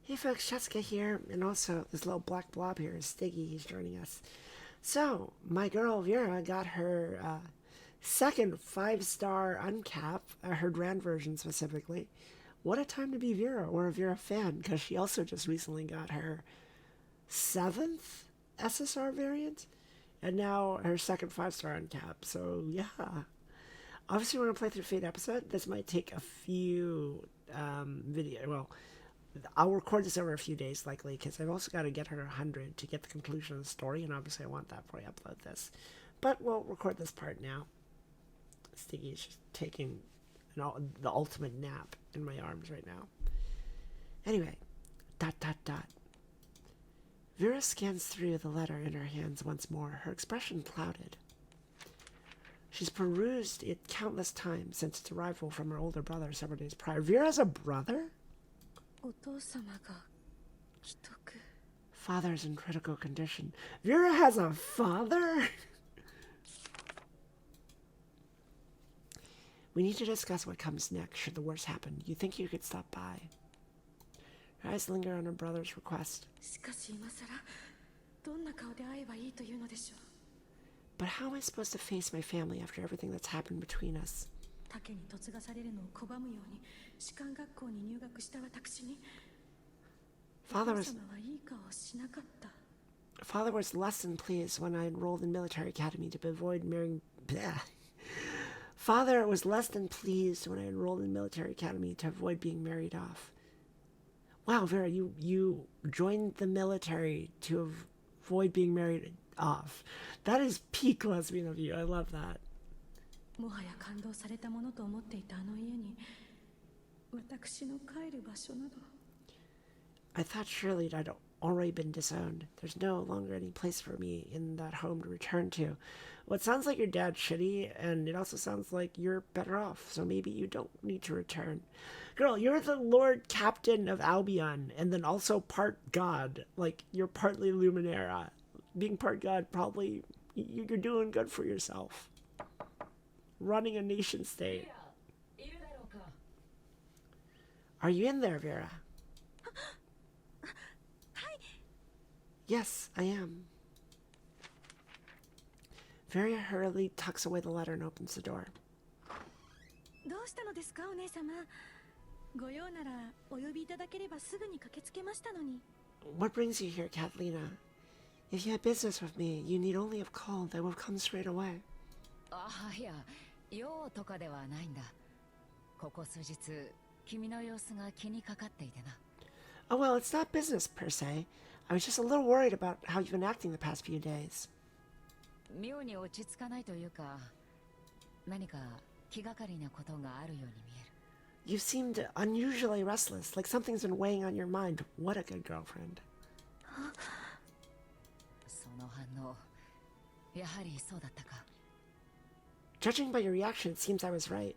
Hey folks, Jessica here, and also this little black blob here is Stiggy. He's joining us. So, my girl Vera got her second 5-star uncap, her Grand version specifically. What a time to be Vera or a Vera fan, because she also just recently got her 7th SSR variant, and now her second 5-star uncap. So, yeah. Obviously, we're going to play through Fate episode. This might take a few well, I'll record this over a few days likely because I've also got to get her 100 to get the conclusion of the story, and obviously I want that before I upload this. But we'll record this part now. Sticky is just taking the ultimate nap in my arms right now. Anyway, ... Vera scans through the letter in her hands once more, her expression clouded. She's perused it countless times since its arrival from her older brother several days prior. Vera's a brother? Father's in critical condition. Vira has a father? We need to discuss what comes next should the worst happen. You think you could stop by? Her eyes linger on her brother's request. But how am I supposed to face my family after everything that's happened between us? Father was less than pleased when I enrolled in military academy to avoid marrying... Father was less than pleased when I enrolled in military academy to avoid being married off. Wow, Vera, you joined the military to avoid being married off. That is peak lesbian of you. I love that. I thought surely I'd already been disowned. There's no longer any place for me in that home to return to. Well, it sounds like your dad's shitty, and it also sounds like you're better off, so maybe you don't need to return. Girl, you're the Lord Captain of Albion, and then also part God. Like, you're partly Luminera. Being part God, probably, you're doing good for yourself. Running a nation state. Are you in there, Vera? Yes, I am. Vera hurriedly tucks away the letter and opens the door. What brings you here, Catalina? If you had business with me, you need only have called. I will come straight away. Oh, well, it's not business, per se. I was just a little worried about how you've been acting the past few days. You seemed unusually restless, like something's been weighing on your mind. What a good girlfriend. Judging by your reaction, it seems I was right.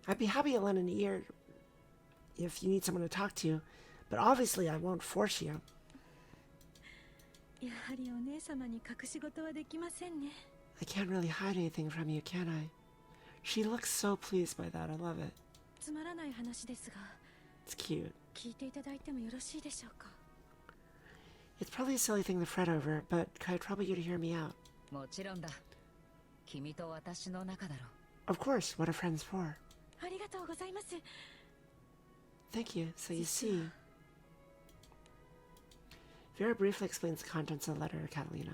I'd be happy to lend an ear if you need someone to talk to, but obviously I won't force you. I can't really hide anything from you, can I? She looks so pleased by that. I love it. It's cute. It's probably a silly thing to fret over, but I'd trouble you to hear me out. Of course, what are friends for? Thank you. So you see... Vera briefly explains the contents of the letter to Catalina.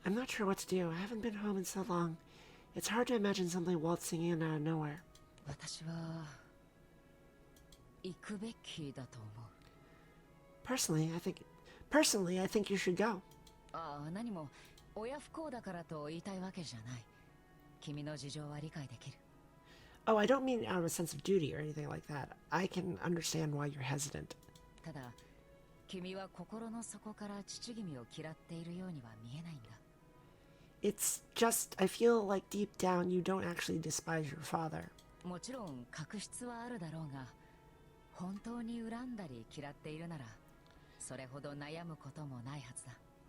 I'm not sure what to do. I haven't been home in so long. It's hard to imagine somebody waltzing in out of nowhere. Personally, I think you should go. Oh, I don't mean out of a sense of duty or anything like that. I can understand why you're hesitant. It's just, I feel like deep down you don't actually despise your father.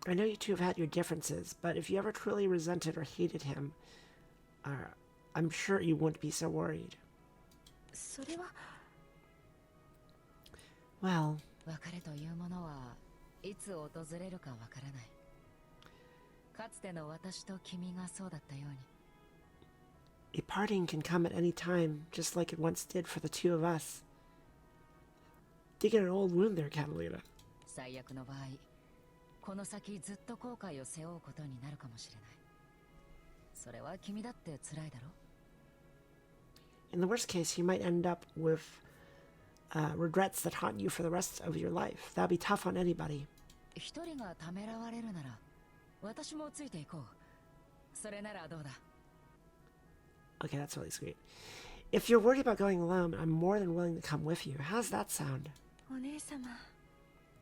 I know you two have had your differences, but if you ever truly resented or hated him, I'm sure you wouldn't be so worried. Well, a parting can come at any time, just like it once did for the two of us. Digging an old wound there, Catalina. In the worst case, you might end up with regrets that haunt you for the rest of your life. That'd be tough on anybody. Okay, that's really sweet. If you're worried about going alone, I'm more than willing to come with you. How's that sound?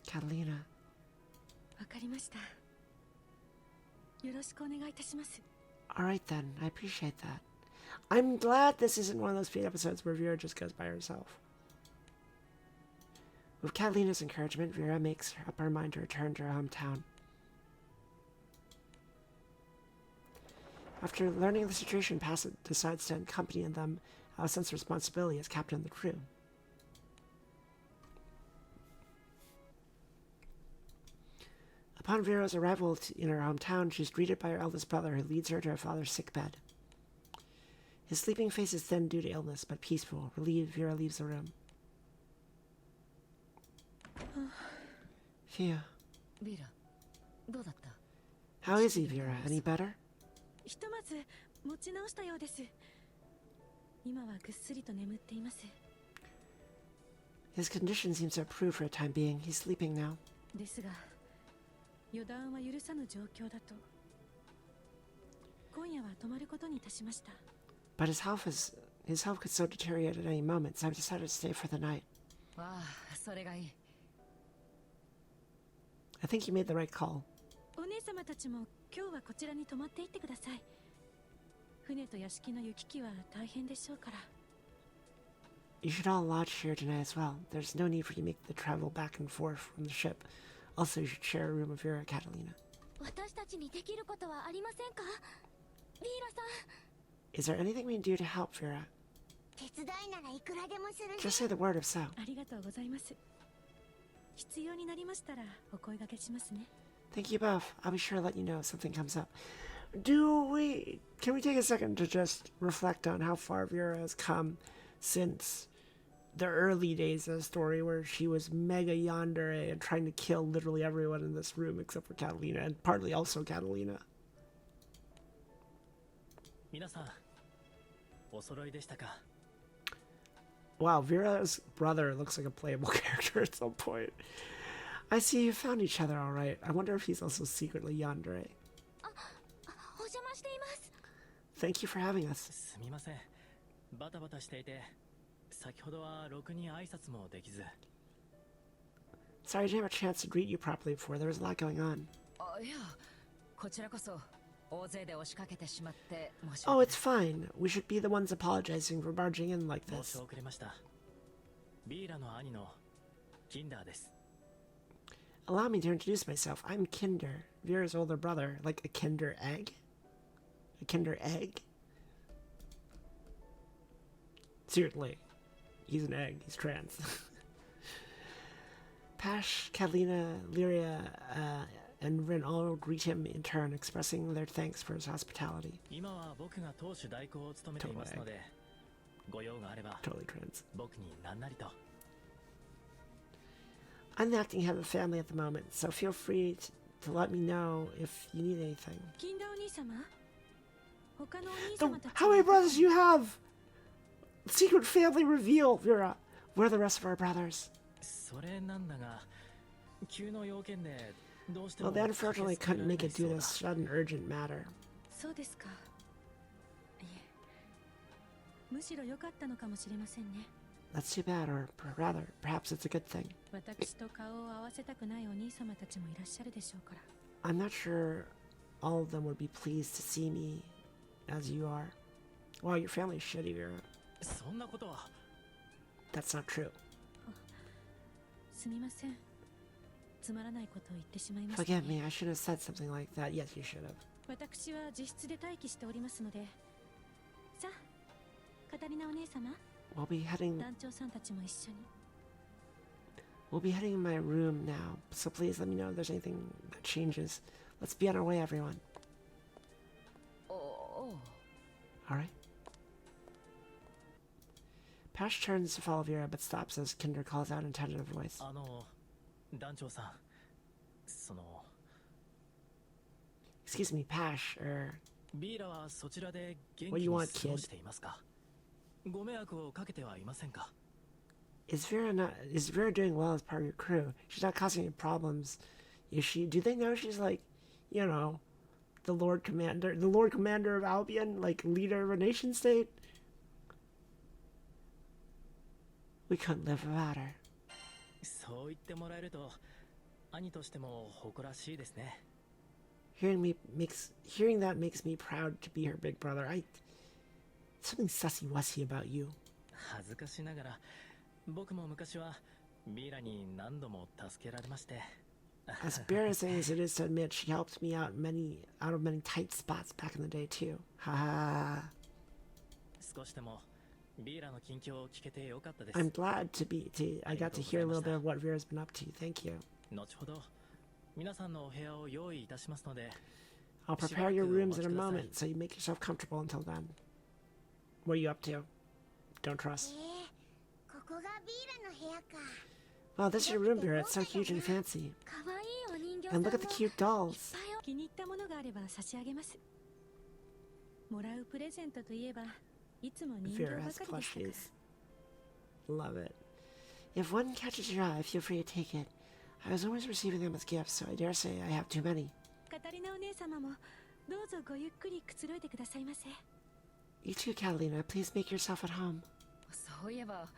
Catalina. Alright then, I appreciate that. I'm glad this isn't one of those feed episodes where Vira just goes by herself. With Catalina's encouragement, Vira makes up her mind to return to her hometown. After learning of the situation, Passett decides to accompany them out of a sense of responsibility as captain of the crew. Upon Vira's arrival in her hometown, she's greeted by her eldest brother, who leads her to her father's sickbed. His sleeping face is thin due to illness, but peaceful. Relieved, Vira leaves the room. Phew. How is he, Vira? Any better? His condition seems to improve for a time being. He's sleeping now. But his health could so deteriorate at any moment, so I've decided to stay for the night. I think you made the right call. You should all lodge here tonight as well. There's no need for you to make the travel back and forth from the ship. Also, you should share a room with Vira, Catalina. Is there anything we can do to help, Vira? Just say the word if so. Thank you both. I'll be sure to let you know if something comes up. Can we take a second to just reflect on how far Vira has come since the early days of the story, where she was mega yandere and trying to kill literally everyone in this room except for Catalina, and partly also Catalina. Wow, Vira's brother looks like a playable character at some point. I see you found each other all right. I wonder if he's also secretly yandere. Thank you for having us. Sorry I didn't have a chance to greet you properly before. There was a lot going on. Oh, it's fine. We should be the ones apologizing for barging in like this. Allow me to introduce myself. I'm Kinder, Vira's older brother. Like a Kinder egg? A Kinder egg? Certainly. He's an egg. He's trans. Pash, Catalina, Lyria, and Rin all greet him in turn, expressing their thanks for his hospitality. Totally trans. I'm the acting head of the family at the moment, so feel free to let me know if you need anything. How many brothers do you have? Secret family reveal, Vira. Where are the rest of our brothers? Well, they unfortunately couldn't make it due to a sudden urgent matter. That's too bad, or rather, perhaps it's a good thing. I'm not sure all of them would be pleased to see me as you are. Wow, your family's shitty, Vira. That's not true. つまらないことを言ってしまいました。 Forgive me, I should have said something like that. Yes, you should have. 私は自室で待機しておりますので、さあ、カタリナお姉様、 We'll be heading 団長さんたちも一緒に。 in my room now, so please let me know if there's anything that changes. Let's be on our way, everyone. Alright. Pash turns to follow Vira, but stops as Kinder calls out in a tentative voice. 団長さん、Excuse me, Pash, ビーラはそちらで元 What 気 do you に want, 過ご kid? していますか？ご迷惑をかけてはいませんか？ is Vera doing well as part of your crew? She's not causing any problems, is she? Do they know she's like, you know, the Lord Commander of Albion, like leader of a nation state? We couldn't live without her. そう言ってもらえると、兄としても誇らしいですね。Hearing that makes me proud to be her big brother. Something sussy-wussy about you. 恥ずかしながら、僕も昔はビーラに何度も助けられまして。As embarrassing as it is to admit, she helped me out of many tight spots back in the day too. Ha ha. 少しでもビーラの近況を聞けてよかったです。 I'm glad I got to hear a little bit of what Vera's been up to. Thank you. 後ほど皆さんのお部屋を用意いたしますので。 I'll prepare your rooms in a moment, so you make yourself comfortable until then. What are you up to? Don't trust. ここがビーラの部屋か。 Well, this is your room, Vira. It's so huge and fancy. 可愛いお人形さん And も look at the cute dolls. いっぱい気に入ったものがあれば差し上げます。もらうプレゼントといえばいつも人形 Vira ば has かりでしたから。 plushies. Love it. If one catches your eye, feel free to take it. I was always receiving them as gifts, so I dare say I have too many. カタリナお姉様もどうぞごゆっくりくつろいでくださいませ。 You too, Catalina. Please make yourself at home. そういえば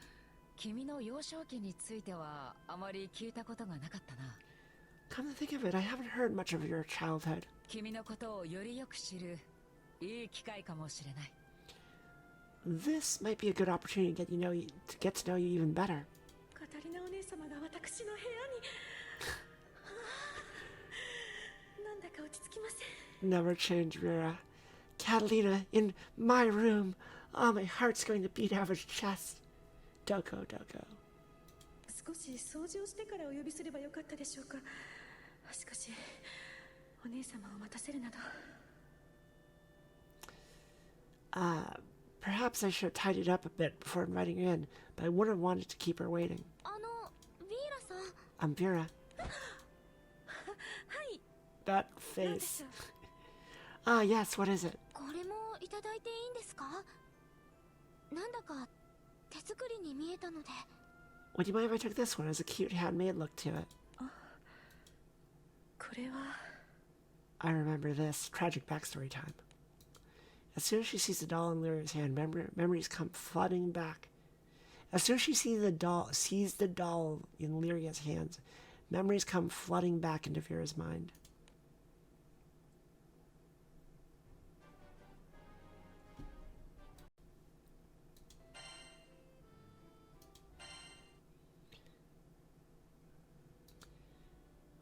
君の幼少期についてはあまり聞いたことがなかったな。 Come to think of it, I haven't heard much of your childhood. 君のことをよりよく知るいい機会かもしれない。 This might be a good opportunity to get to know you even better. カタリナお姉様が私の部屋になんだか落ち着きません。 Never change, Vera. Catalina, in my room. Oh, my heart's going to beat out of his chest. Doko. 少し掃除をしてからお呼びすればよかったでしょうか。しかしお姉様を待たせるなど。 Perhaps I should have tidied up a bit before inviting her in, but I wouldn't have wanted to keep her waiting. ビーラさん。 I'm Vera. はい。 That 何で face. しょう。 Ah, yes, what is it? これもいただいていいんですか？なんだか手作りに見えたので。 Would you mind if I took this one? It has a cute handmade look to it. これは I remember this. Tragic backstory time. As soon as she sees the doll in Lyria's hand, memories come flooding back. As soon as she sees the doll in Lyria's hands, memories come flooding back into Vera's mind.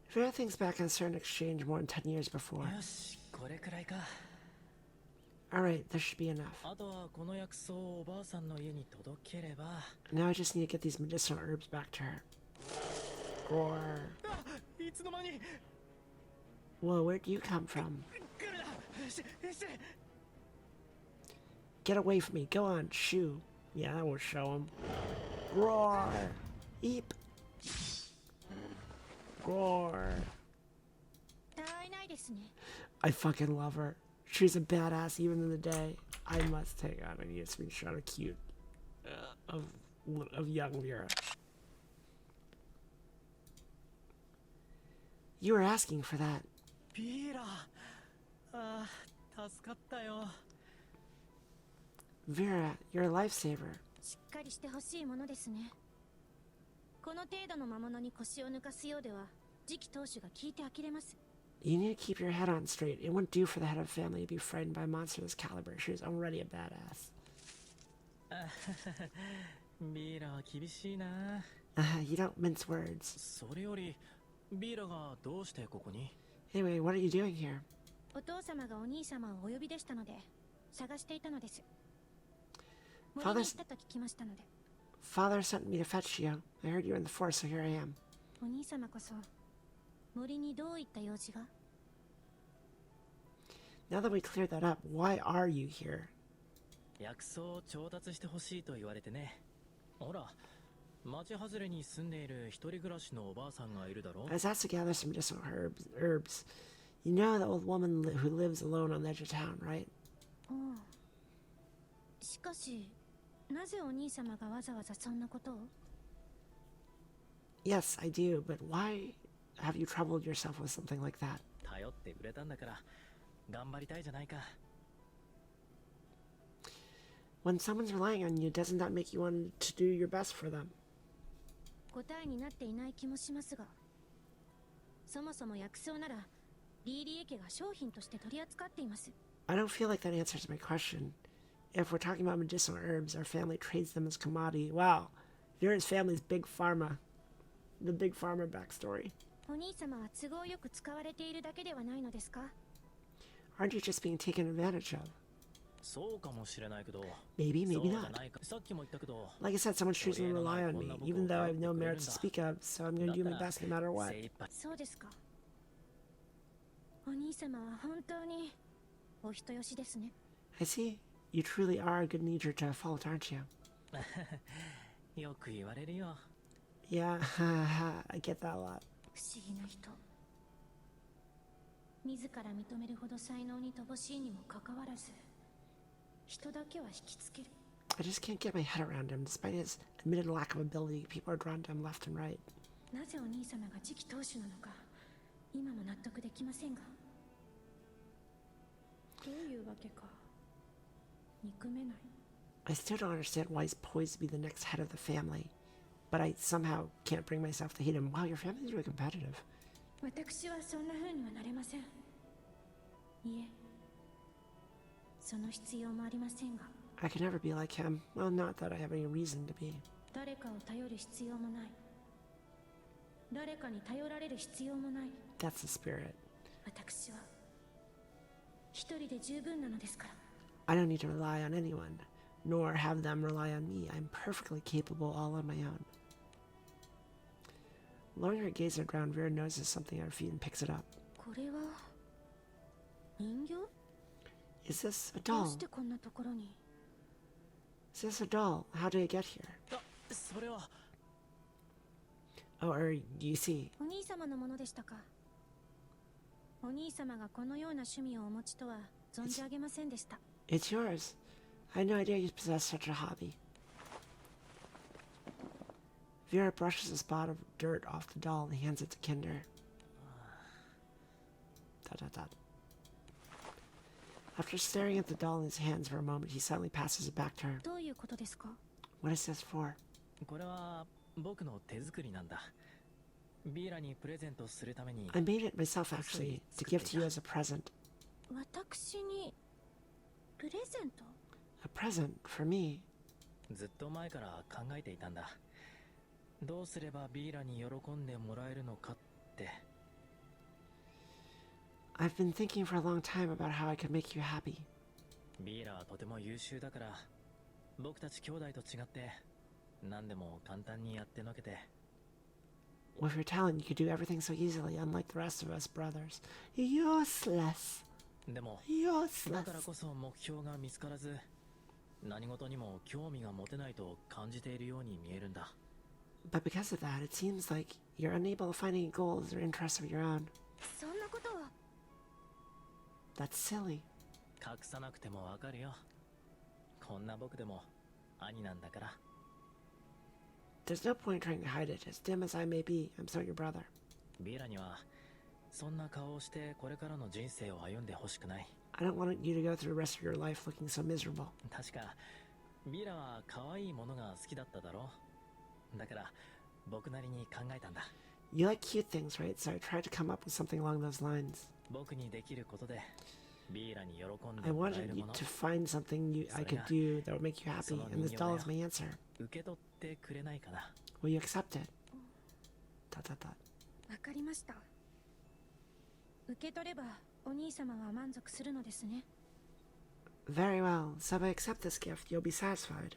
Vera thinks back on a certain exchange more than 10 years before. よし、これくらいか。 Alright, this should be enough. あとはこの薬草をおばあさんの家に届ければ。 Now I just need to get these medicinal herbs back to her. Or... いつの間に。 Whoa, where'd you come from? 来るな。Get away from me. Go on, shoo. Yeah, that will show him. Roar! Eep! Roar! たわいないですね。 I fucking love her. She's a badass even in the day. I must take on a screenshot of cute of young Vira. You were asking for that. ビーラ。ああ、助かったよ。 Vira, you're a lifesaver. しっかりしてほしいものですね。この程度の魔物に腰を抜かすようでは次期当主が聞いて呆れます。 You need to keep your head on straight. It wouldn't do for the head of a family to be frightened by a monster of this caliber. She's already a badass. ビーラは厳しいな。 You don't mince words. それよりビーラがどうしてここに？ Anyway, what are you doing here? お父様がお兄様をお呼びでしたので探していたのです。森に行ったと聞きましたので。 Father sent me to fetch you. I heard you were in the forest, so here I am. お兄様こそ森にどういった用事が？ Now that we cleared that up, why are you here? 薬草を調達してほしいと言われてね。ほら、町外れに住んでいる一人暮らしのおばあさんがいるだろ。 I was asked to gather some medicinal herbs. You know the old woman who lives alone on the edge of town, right? おう。しかしなぜお兄様がわざわざそんなことを？ Yes, I do, but why have you troubled yourself with something like that? 頼ってくれたんだから頑張りたいじゃないか。 When someone's relying on you, doesn't that make you want to do your best for them? 答えになっていない気もしますが、そもそも薬草ならリーリエ家が商品として取り扱っています。 I don't feel like that answers my question. If we're talking about medicinal herbs, our family trades them as commodity. Wow, Vira's family's big pharma. The big pharma backstory. お兄様は都合よく使われているだけではないのですか？ Aren't you just being taken advantage of? そうかもしれないけど。 Maybe, そう maybe じゃ not. ないか。さっきも言ったけど。 Like I said, someone's choosing to rely on me, even though I have no merits to speak of, so I'm going to do my best no matter what. 精一杯。そうですか。お兄様は本当にお人よしですね。 I see. You truly are a good nature to a fault, aren't you? よく言われるよ。 Yeah, I get that a lot. 不思議な人。自ら認めるほど才能に乏しいにもかかわらず、人だけは引きつける。 I just can't get my head around him. Despite his admitted lack of ability, people are drawn to him left and right. なぜお兄様が次期当主なのか、今も納得できませんが。どういうわけか、憎めない。 I still don't understand why he's poised to be the next head of the family, but I somehow can't bring myself to hate him. Wow, your family's really competitive. 私はそんな風にはなれません。いえ、その必要もありませんが。 I could never be like him. Well, not that I have any reason to be. 誰かを頼る必要もない。誰かに頼られる必要もない。 That's the spirit. 私は一人で十分なのですから。 I don't need to rely on anyone, nor have them rely on me. I'm perfectly capable all on my own. Lowering her gaze at the ground, Vira notices something at her feet and picks it up. これは人形？ Is this a どう doll? してこんなところに？ Is this a doll? How did it get here? あ、それは。 Oh, you see. お兄様のものでしたか。お兄様がこのような趣味をお持ちとは存じ上げませんでした。 It's yours. I had no idea you possessed such a hobby. Vira brushes a spot of dirt off the doll and hands it to Kinder. Dot dot dot. After staring at the doll in his hands for a moment, he suddenly passes it back to her. どういうことですか？ What is this for? これは僕の手作りなんだ。ビーラにプレゼントするために。 I made it myself, actually, to give to you as a present. 私にプレゼント？ A present for me. ずっと前から考えていたんだ。どうすればビーラに喜んでもらえるのかって。 I've been thinking for a long time about how I could make you happy. ビーラはとても優秀だから、僕たち兄弟と違って何でも簡単にやってのけて。 With your talent, you could do everything so easily, unlike the rest of us brothers. Useless. でも、だから Useless. こそ目標が見つからず、何事にも興味が持てないと感じているように見えるんだ。 But because of that, it seems like you're unable to find any goals or interests of your own. そんなことを。 That's silly. 隠さなくてもわかるよ。こんな僕でも兄なんだから。 There's no point trying to hide it. As dim as I may be, I'm still your brother. ビーラにはそんな顔をしてこれからの人生を歩んでほしくない。 I don't want you to go through the rest of your life looking so miserable. 確かビーラは可愛いものが好きだっただろう。だから僕なりに考えたんだ。 You like cute things, right? So I tried to come up with something along those lines. 僕にできることでビーラに喜ん I でもらえ wanted る you もの to find something I could do that would make you happy, and this doll is my answer. 受け取ってくれないかな。 Will you accept it? Dot dot dot. わかりました。受け取ればお兄様は満足するのですね。Very well. So if I accept this gift, you'll be satisfied.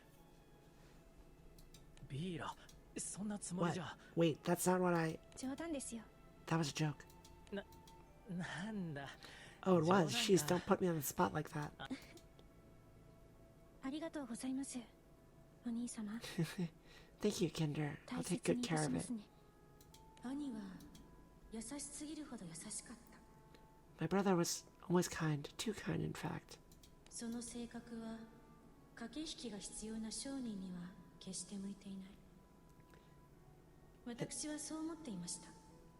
ビーラ、そんなつもり What? じゃ。 Wait, that's not what I... 冗談ですよ。 That was a joke. なんだ。 Oh, it was. 冗談だ。 Jeez, don't put me on the spot like that. ありがとうございます。お兄様。 Thank you, Kinder. 大 I'll 切 take に good いた care し of ま it. すね。兄は優しすぎるほど優しかった。 My brother was always kind. Too kind, in fact. その性格は駆け引きが必要な商人には決して向いていない。私はそう思っていました。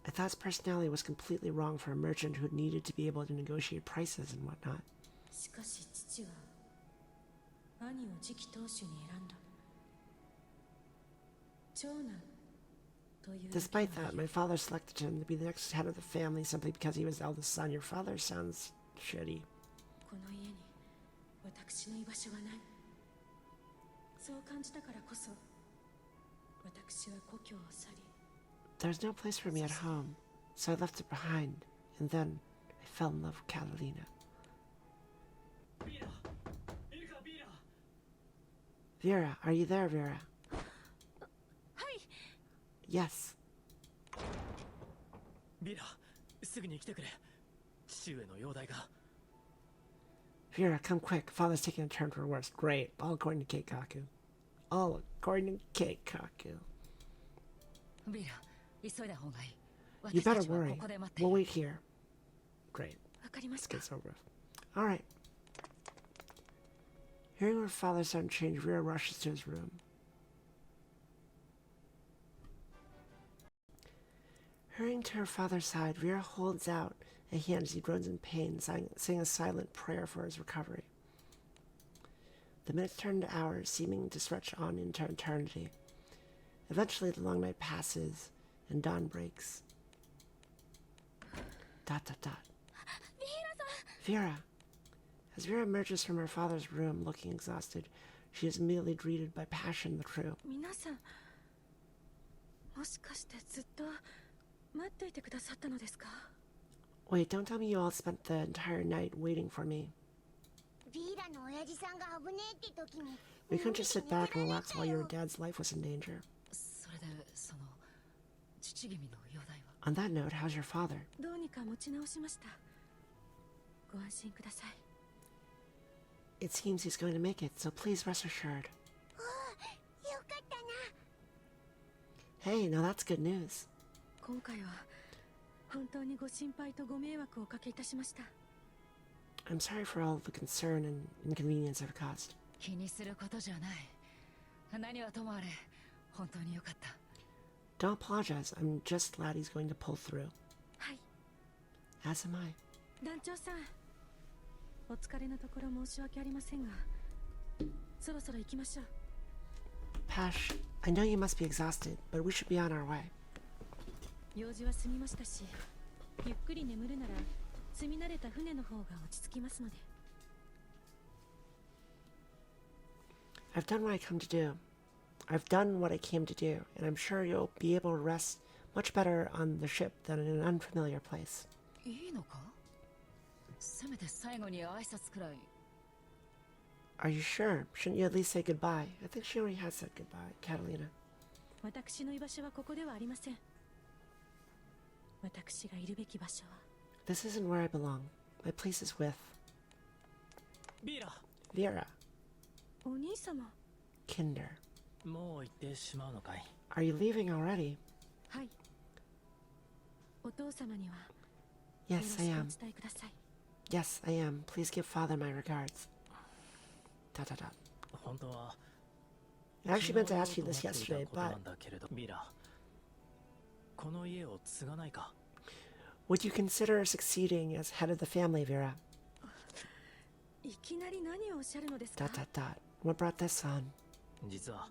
I thought his personality was completely wrong for a merchant who needed to be able to negotiate prices and whatnot. しかし父は兄を次期当主に選んだ。長男という。 Despite that, my father selected him to be the next head of the family simply because he was the eldest son. Your father sounds shitty. この家に私の居場所はない。そう感じたからこそ私は故郷を去り。 There's no place for me at home, so I left it behind, and then I fell in love with Catalina. ビーラ、いるかビーラ。 Vira, are you there, Vira? はい。 Yes. ビーラ、すぐに来てくれ。父上の容体が。 Vira, come quick. Father's taking a turn for worse. Great. All according to Keikaku. All according to Keikaku. ビーラ、急いだ方がいい。 You 私た better ちは worry. ここで待って We'll wait here. Great. わかりま Let's した。 get this over with. All right. Hearing her father's sudden change, Vira rushes to his room. Hurrying to her father's side, Vira holds out a hand as he groans in pain, saying a silent prayer for his recovery. The minutes turn to hours, seeming to stretch on into eternity. Eventually, the long night passes, and dawn breaks. ... Vira! As Vira emerges from her father's room, looking exhausted, she is immediately greeted by Passion the crew. 皆さん、もしかしてずっと待っていてくださったのですか？ Wait, don't tell me you all spent the entire night waiting for me. ビーラの親父さんが危ねえって時に We couldn't just sit back and relax while your dad's life was in danger. それでその父君の容体は。 On that note, how's your father? どうにか持ち直しました。ご安心ください。 It seems he's going to make it, so please rest assured. よかったな。 Hey, now that's good news. 今回は本当にご心配とご迷惑をおかけいたしました。 I'm sorry for all the concern and inconvenience I've caused. 気にすることじゃない。何はともあれ、本当によかった。 Don't apologize. I'm just glad he's going to pull through. はい、 As am I. 団長さん、お疲れのところ申し訳ありませんが、そろそろ行きましょう。 Pash, I know you must be exhausted, but we should be on our way. 用事は済みましたし、ゆっくり眠るなら積み慣れた船の方が落ち着きますので。 I've done what I come to do. I've done what I came to do, and I'm sure you'll be able to rest much better on the ship than in an unfamiliar place. いいのか？せめて最後に挨拶くらい。 Are you sure? Shouldn't you at least say goodbye? I think she already has said goodbye, Catalina. 私の居場所はここではありません。私がいるべき場所は。 This isn't where I belong. My place is with ビーラ、 Vira. お兄様。 Kinder. もう行ってしまうのかい。 Are you leaving already? はい。お父様にはよろ Yes, し I くお am. 伝えください。 Yes, I am. Please give father my regards. ... 本当は。 I actually meant to ask you this 昨日言 yesterday, おうと思っていたことな but んだけれどビーラ、この家を継がないか。 would you consider succeeding as head of the family, Vira? いきなり何をおっしゃるのですか？ What brought this on? 実は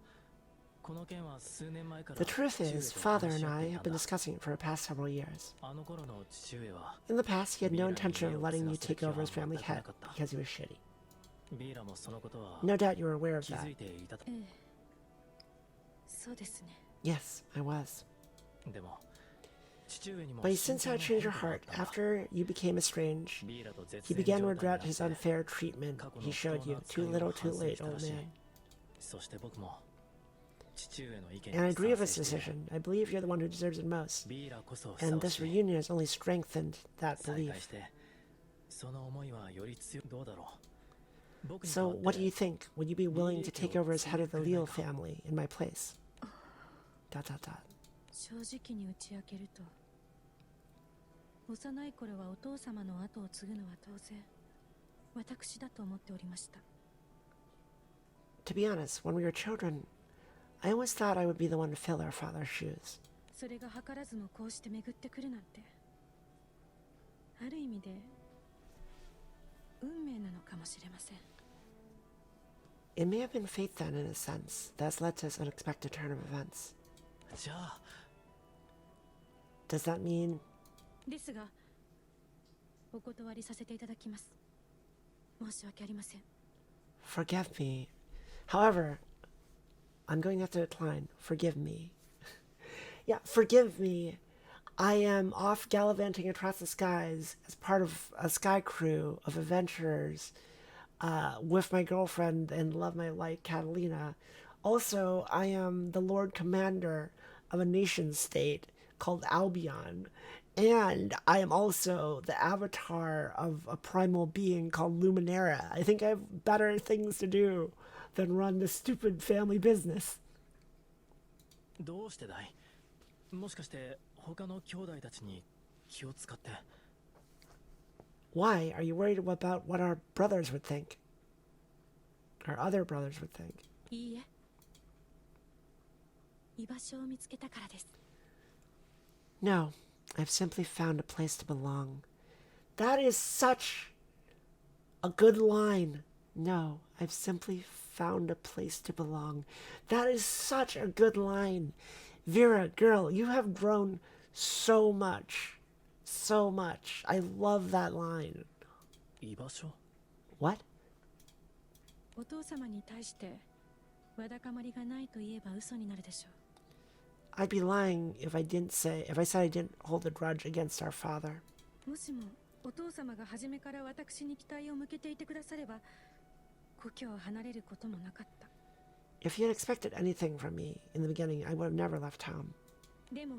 この件は数年前から The truth 父上 is, と father 話し and 合って I いた have ん been だ。 discussing it for the past several years. あの頃の父上は In the past, he had no Vira intention of に家を letting you 継がせる take 気は over as family 全くな head かった。 because he was shitty. ビーラもそのことは No doubt you were aware of 気づ that. いていたと。ええ、そうですね。 Yes, I was. でも But he since had changed your heart. After you became estranged, he began to regret his unfair treatment he showed you. Too little, too late, old man. And I agree with his decision. I believe you're the one who deserves it most. And this reunion has only strengthened that belief. So, what do you think? Would you be willing to take over as head of the Leo family in my place? ... 正直に打ち明けると、幼い頃はお父様の後を継ぐのは当然私だと思っておりました。 To be honest, when we were children, I always thought I would be the one to fill our father's shoes. それが図らずもこうして巡ってくるなんて、ある意味で運命なのかもしれません。 It may have been fate then, in a sense, that's led to this unexpected turn of events. Does that mean... ですが、お断りさせていただきます。申し訳ありません。 Forgive me. However, I'm going to have to decline. Forgive me. Yeah, forgive me. I am off gallivanting across the skies as part of a sky crew of adventurers with my girlfriend and love my life, Catalina. Also, I am the Lord Commander of a nation state called Albion. And I am also the avatar of a primal being called Luminera. I think I have better things to do than run this stupid family business. どうしてだい？もしかして他の兄弟たちに気を使って。 Why? Are you worried about what our brothers would think? Our other brothers would think. いいえ。居場所を見つけたからです。 No, I've simply found a place to belong. That is such a good line. No, I've simply found a place to belong. That is such a good line. Vira, girl, you have grown so much. So much. I love that line. 居場所？ What? お父様に対してわだかまりがないと言えば嘘になるでしょう。 I'd be lying if I said I didn't hold a grudge against our father. もしもお父様が初めから私に期待を向けていてくだされば、故郷を離れることもなかった。 If you had expected anything from me in the beginning, I would have never left town. でも、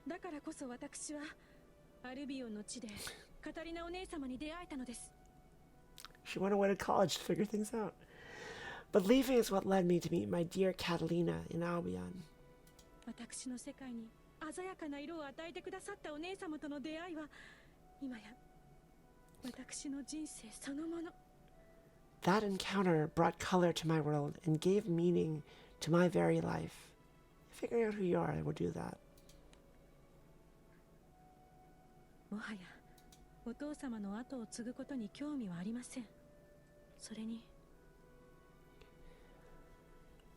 だからこそ私はアルビオンの地でカタリナお姉様に出会えたのです。 She went away to college to figure things out. But leaving is what led me to meet my dear Catalina in Albion. 私の世界に鮮やかな色を与えてくださったお姉様との出会いは、今や私の人生そのもの。 That encounter brought color to my world and gave meaning to my very life. Figuring out who you are, I will do that. もはやお父様の後を継ぐことに興味はありません。それに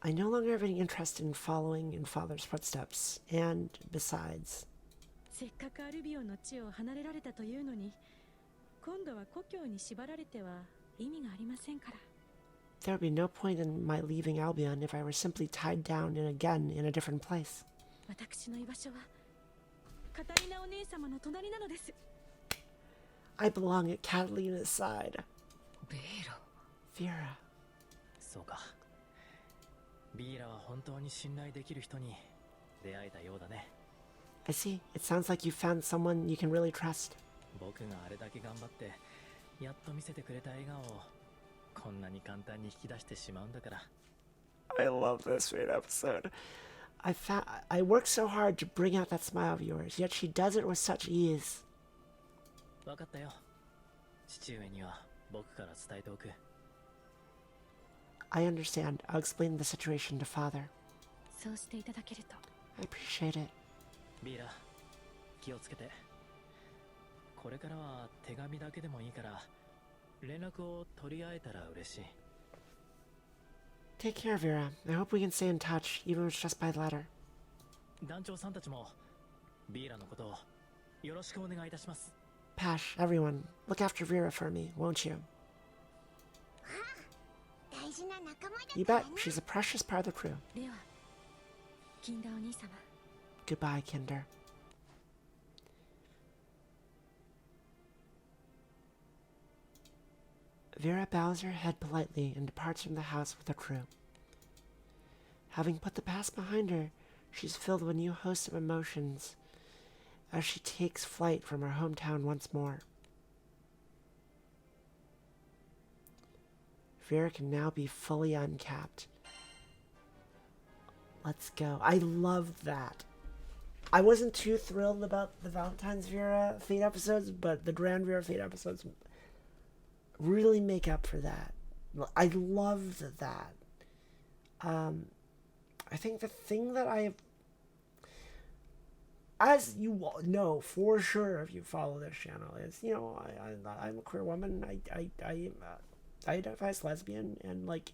I no longer have any interest in following in father's footsteps, and besides, せっかくアルビオンの地を離れられたというのに、今度は故郷に縛られては意味がありませんから。 there would be no point in my leaving Albion if I were simply tied down again in a different place. 私の居場所はカタリナお姉様の隣なのです。 I belong at Catalina's side. ベーラ。 Vira. そうか。ビーラは本当に信頼できる人に出会えたようだね。 I see. It sounds like you found someone you can really trust. 僕があれだけ頑張ってやっと見せてくれた笑顔をこんなに簡単に引き出してしまうんだから。 I love this sweet episode. I worked so hard to bring out that smile of yours, yet she does it with such ease. 分かったよ。父上には僕から伝えておく。 I understand. I'll explain the situation to father. そうしていただけると。 I appreciate it. ビーラ、気をつけて。これからは手紙だけでもいいから連絡を取り合えたら嬉しい。 Take care, Vira. I hope we can stay in touch, even if it's just by letter. 団長さんたちもビーラのことをよろしくお願いいたします。 Pash, everyone, look after Vira for me, won't you? 大事な仲間だ You から bet. ね。 She's a precious part of the crew. では、金田お兄様。 Goodbye, Kinder. Vera bows her head politely and departs from the house with her crew. Having put the past behind her, she's filled with a new host of emotions as she takes flight from her hometown once more. Vera can now be fully uncapped. Let's go. I loved that. I wasn't too thrilled about the Valentine's Vera Fate episodes, but the Grand Vera Fate episodes really make up for that. I loved that. I think the thing that I have, as you know for sure if you follow this channel, is, you know, I'm a queer woman. I identify as lesbian, and like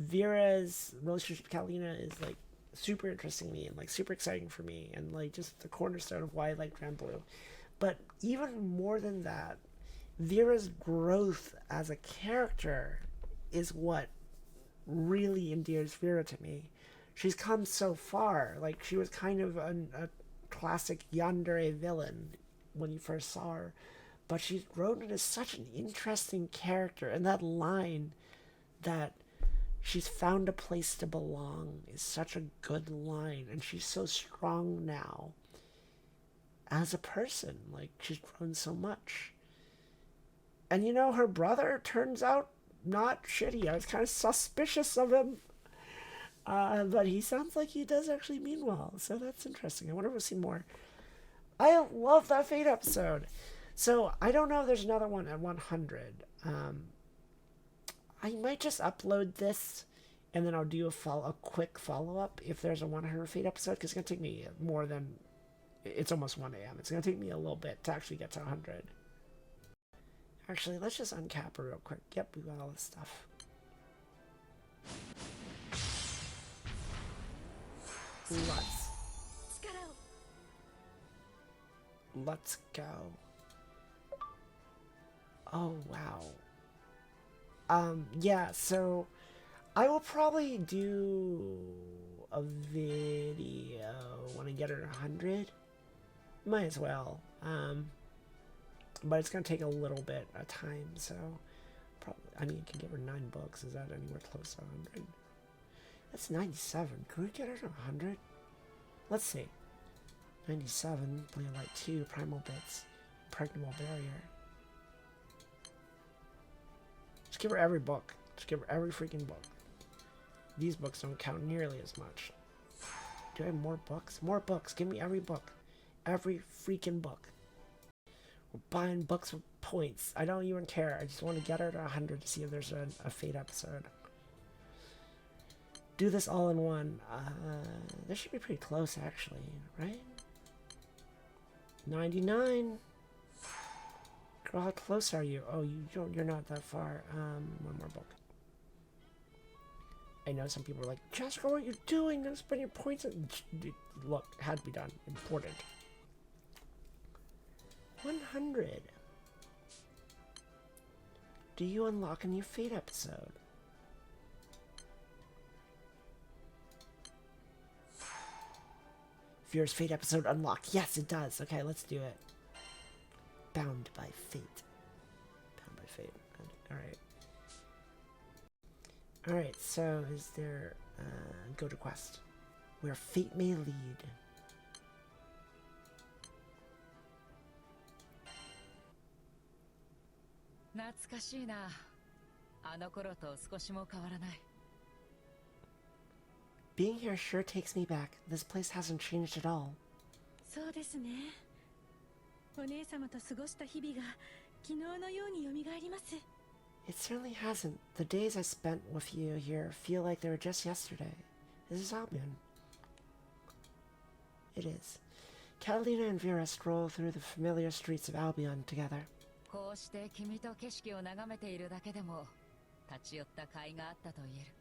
Vera's relationship with Catalina is like super interesting to me and like super exciting for me, and like just the cornerstone of why I like Granblue. But even more than that, Vera's growth as a character is what really endears Vira to me. She's come so far. Like, she was kind of a classic yandere villain when you first saw her, but she's grown into such an interesting character, and that line that she's found a place to belong is such a good line, and she's so strong now as a person. Like, she's grown so much. And you know, her brother turns out not shitty. I was kind of suspicious of him, but he sounds like he does actually mean well, so that's interesting. I wonder if we'll see more. I love that Fate episode. So I don't know if there's another one at 100. I might just upload this, and then I'll do a quick follow-up if there's a 100 Fate episode, because it's going to take me more than... It's almost 1 a.m. It's going to take me a little bit to actually get to 100. Actually, let's just uncap her real quick. Yep, we got all this stuff. Let's go. Oh, wow. Yeah, so I will probably do a video when I get her 100. Might as well. But it's going to take a little bit of time, so probably, I mean, I can give her 9 books. Is that anywhere close to 100? That's 97. Could we get her to 100? Let's see. 97, Blade Light 2, Primal Bits, Impregnable Barrier. Just give her every book. Just give her every freaking book. These books don't count nearly as much. Do I have more books? More books. Give me every book. Every freaking book. We're buying books with points. I don't even care. I just want to get her to 100 to see if there's a Fate episode. Do this all in one. This should be pretty close, actually, right? 99. Girl, how close are you? Oh, you're not that far. One more book. I know some people are like, Jessica, what are you doing? Don't spend your points. Look, it had to be done. Important. 100. Do you unlock a new Fate episode? Vira's Fate episode unlocked. Yes, it does. Okay, let's do it. Bound by Fate. Bound by Fate. Alright. Alright, so is there... go to quest. Where Fate may lead. Being here sure takes me back. This place hasn't changed at all. そうですね。お姉様と過ごした日々が昨日のように蘇ります。 It certainly hasn't. The days I spent with you here feel like they were just yesterday. This is Albion. It is. Catalina and Vira stroll through the familiar streets of Albion together. こうして君と景色を眺めているだけでも立ち寄った甲斐があったと言える。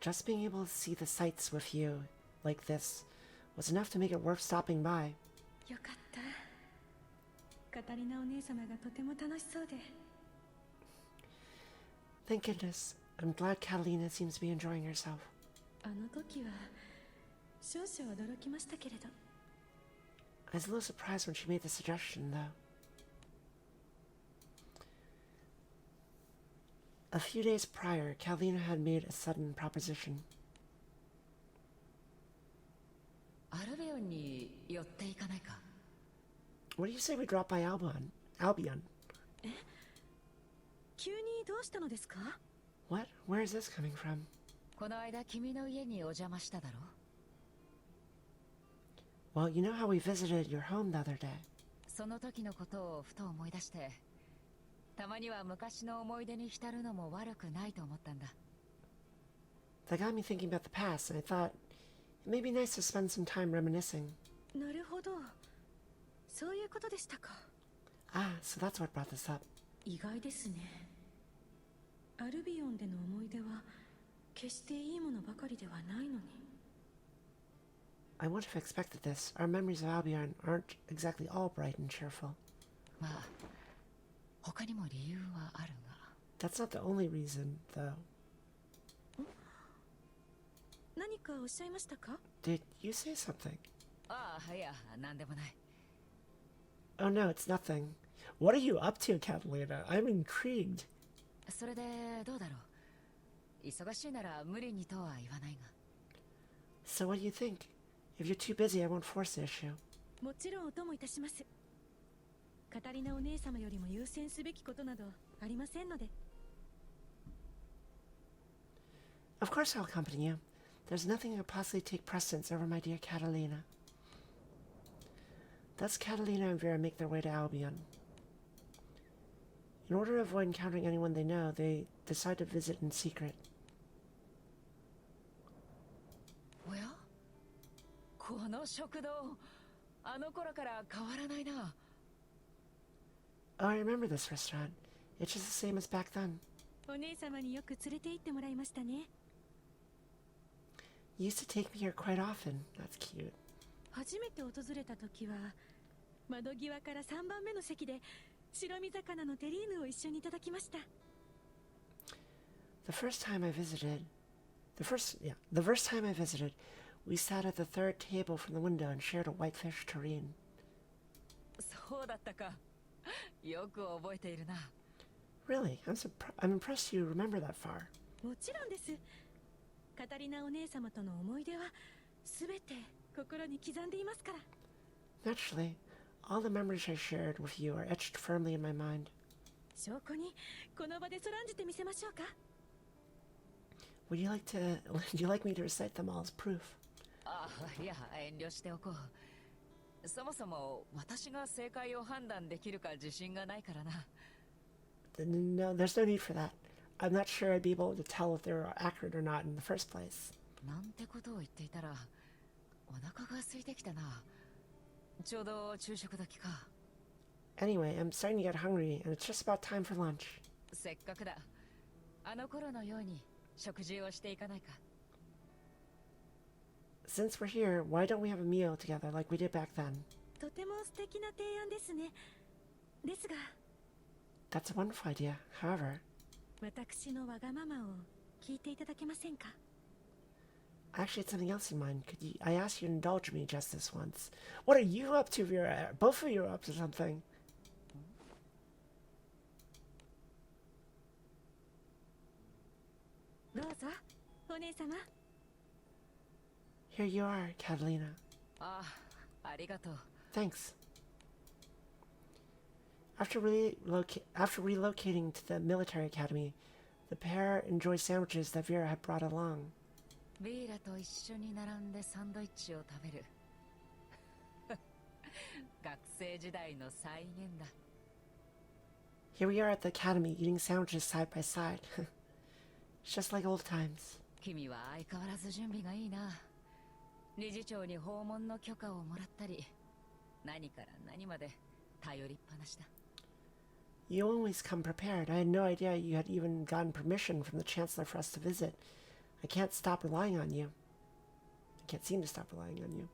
Just being able to see the sights with you, like this, was enough to make it worth stopping by. よかった。カタリナお姉様がとても楽しそうで。 Thank goodness. I'm glad Catalina seems to be enjoying herself. あの時は少々驚きましたけれど。 I was a little surprised when she made the suggestion, though. A few days prior, Catalina had made a sudden proposition. アルビオンに寄っていかないか？ What do you say we drop by Albion? 急にどうしたのですか？ What? Where is this coming from? この間君の家にお邪魔しただろ？ Well, you know how we visited your home the other day. その時のことをふと思い出して、たまには昔の思い出に浸るのも悪くないと思ったんだ。 That got me thinking about the past, and I thought it may be nice to spend some time reminiscing. なるほど。そういうことでしたか。Ah, so that's what brought this up. 意外ですね。アルビオンでの思い出は決していいものばかりではないのに。I wouldn't have expected this. Our memories of Albion aren't exactly all bright and cheerful. まあ、他にも理由はあるが。 That's not the only reason, though. 何かおっしゃいましたか？ Did you say something? ああ、いや、なんでもない。 Oh no, it's nothing. What are you up to, Catalina? I'm intrigued. それでどうだろう。忙しいなら無理にとは言わないが。 So what do you think? If you're too busy, I won't force the issue. もちろんお供いたします。カタリナお姉様よりも優先すべきことなどありませんので。 Of course I'll accompany you. There's nothing that could possibly take precedence over my dear Catalina. Thus Catalina and Vera make their way to Albion. In order to avoid encountering anyone they know, they decide to visit in secret. おや？この食堂、あの頃から変わらないな。 Oh, I remember this restaurant. It's just the same as back then. お姉様によく連れて行ってもらいましたね。 You used to take me here quite often. That's cute. 初めて訪れた時は窓際から3番目の席で白身魚のテリーヌを一緒にいただきました。 The first time I visited, we sat at the third table from the window and shared a whitefish terrine. そうだったか。よく覚えているな。 Really, I'm impressed you remember that far. もちろんです。カタリナお姉様との思い出はすべて心に刻んでいますから。 Naturally, all the memories I shared with you are etched firmly in my mind. 証拠にこの場でそらんじてみせましょうか。 Would you like me to recite them all as proof? ああ、いや、遠慮しておこう。そもそも私が正解を判断できるか自信がないからな。 No, there's no need for that. I'm not sure I'd be able to tell if they were accurate or not in the first place. なんてことを言っていたら、お腹が空いてきたな。ちょうど昼食時か。 Anyway, I'm starting to get hungry, and it's just about time for lunch. せっかくだ。あの頃のように食事をしていかないか。 Since we're here, why don't we have a meal together like we did back then? とても素敵な提案ですね。ですが、 That's a wonderful idea. However, 私のわがままを聞いていただけませんか？ I actually had something else in mind. I asked you to indulge me just this once. What are you up to, Vira? Both of you are up to something. どうぞ、お姉様。 Here you are, Catalina. ああ、ありがとう。 Thanks. After relocating to the military academy, the pair enjoyed sandwiches that Vera had brought along. ビーラと一緒に並んでサンドイッチを食べる。学生時代の再現だ。 Here we are at the academy eating sandwiches side by side. It's just like old times. 君は相変わらず準備がいいな。理事長に訪問の許可をもらったり、何から何まで頼りっぱなしだ。 You always come prepared. I had no idea you had even gotten permission from the Chancellor for us to visit. I can't stop relying on you. I can't seem to stop relying on you.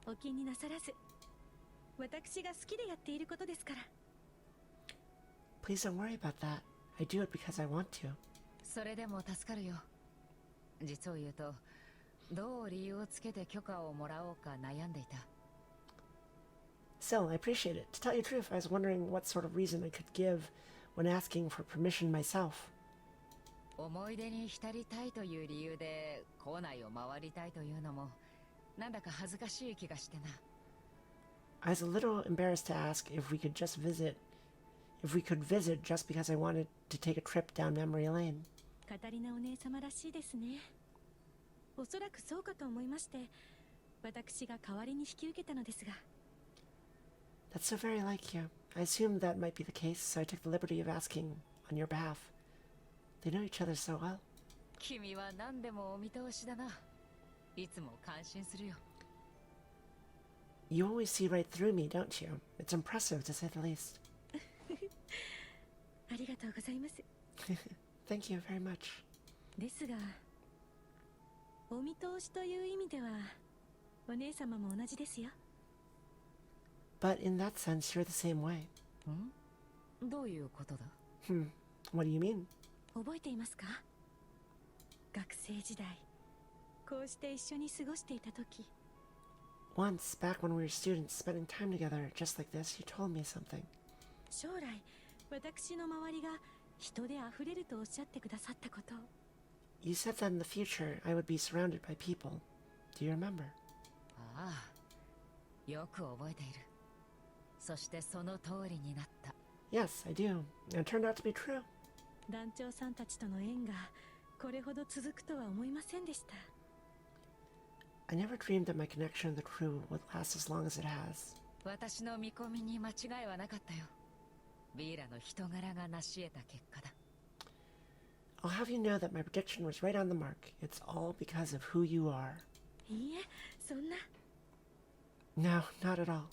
お気になさらず、私が好きでやっていることですから。 Please don't worry about that. I do it because I want to. それでも助かるよ。実を言うと、どう理由をつけて許可をもらおうか悩んでいた。 Still, I appreciate it. To tell you the truth, I was wondering what sort of reason I could give when asking for permission myself. 思い出に浸りたいという理由で校内を回りたいというのもなんだか恥ずかしい気がしてな。 I was a little embarrassed to ask if we could visit just because I wanted to take a trip down memory lane. カタリナお姉様らしいですね。おそらくそうかと思いまして、私が代わりに引き受けたのですが。That's so very like you. I assumed that might be the case, so I took the liberty of asking on your behalf. They know each other so well. 君は何でもお見通しだな。いつも感心するよ。 You always see right through me, don't you? It's impressive, to say the least. ありがとうございます。Thank you very much. ですが、お見通しという意味では、お姉様も同じですよ。But in that sense, you're the same way. どういうことだ？ What do you mean? 覚えていますか？学生時代、こうして一緒に過ごしていた時。Once, back when we were students spending time together, just like this, you told me something. 将来、私の周りが人で溢れるとおっしゃってくださったこと。You said that in the future, I would be surrounded by people. Do you remember? ああ、よく覚えている。そしてその通りになった。 Yes, I do. And it turned out to be true. 団長さんたちとの縁がこれほど続くとは思いませんでした。I never dreamed that my connection with the crew would last as long as it has. 私の見込みに間違いはなかったよ。ビーラの人柄が成し得た結果だ。 I'll have you know that my prediction was right on the mark. It's all because of who you are. いいえ、そんな。No, not at all.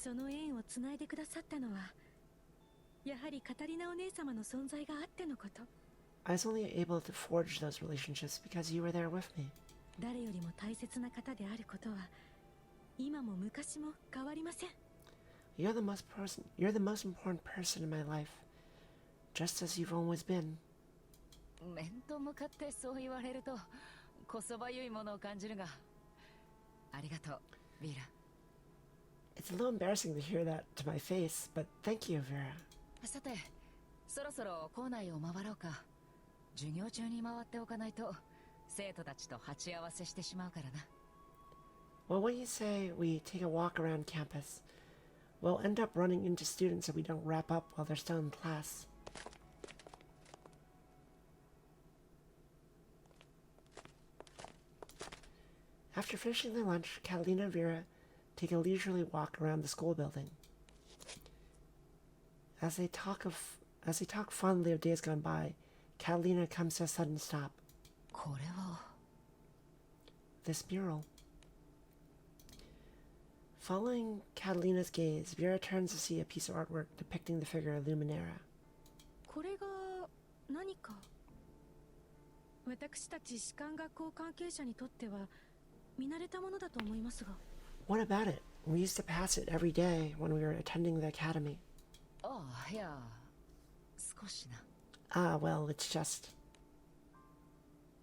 その縁をつないでくださったのは、やはりカタリナお姉様の存在があってのこと。I was only able to forge those relationships because you were there with me. 誰よりも大切な方であることは、今も昔も変わりません。You're the most important person in my life, just as you've always been. 面と向かってそう言われるとこそばゆいものを感じるが、ありがとう、ビーラ。 It's a little embarrassing to hear that to my face, but thank you, Vira. さて、そろそろ校内を回ろうか。授業中に回っておかないと生徒たちと鉢合わせしてしまうからな。 Well, what do you say we take a walk around campus? We'll end up running into students if we don't wrap up while they're still in class. After finishing their lunch, Catalina and Vera take a leisurely walk around the school building. As they talk fondly of days gone by, Catalina comes to a sudden stop. これは This mural. Following Catalina's gaze, Vera turns to see a piece of artwork depicting the figure of Luminera. これが何か。私たち士官学校関係者にとっては見慣れたものだと思いますが。What about it? We used to pass it every day when we were attending the academy. ああ、いや、少しな。 Ah, well, it's just...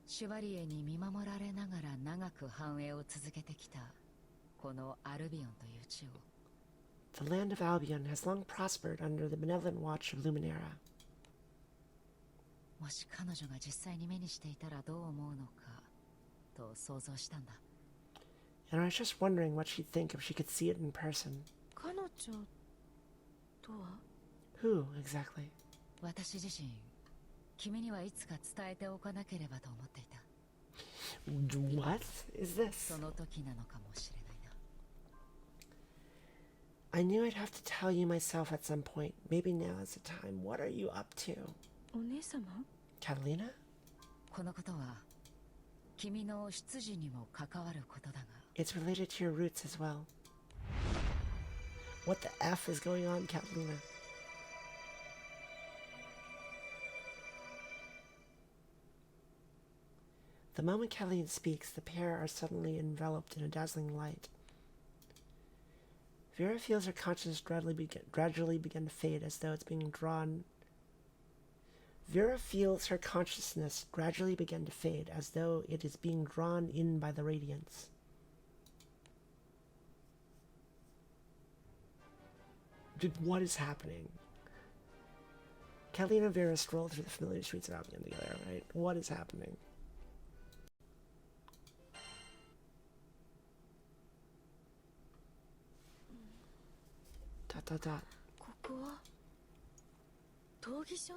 シュバリエに見守られながら長く繁栄を続けてきたこのアルビオンという地を。 The land of Albion has long prospered under the benevolent watch of Luminera. もし彼女が実際に目にしていたらどう思うのかと想像したんだ。 And I was just wondering what she'd think if she could see it in person. 彼女とは？ Who, exactly? 私自身、君にはいつか伝えておかなければと思っていた。 What is this? その時なのかもしれないな。 I knew I'd have to tell you myself at some point. Maybe now is the time. What are you up to? お姉様？ Catalina? このことは君の出自にも関わることだが。 It's related to your roots as well. What the F is going on, Catalina? The moment Catalina speaks, the pair are suddenly enveloped in a dazzling light. Vera feels her consciousness gradually begin to fade as though it's being drawn. Vera feels her consciousness gradually begin to fade as though it is being drawn in by the radiance. Dude, what is happening? Catalina and Vera stroll through the familiar streets of Albion together, right? What is happening? Dot dot dot. ここは闘技場？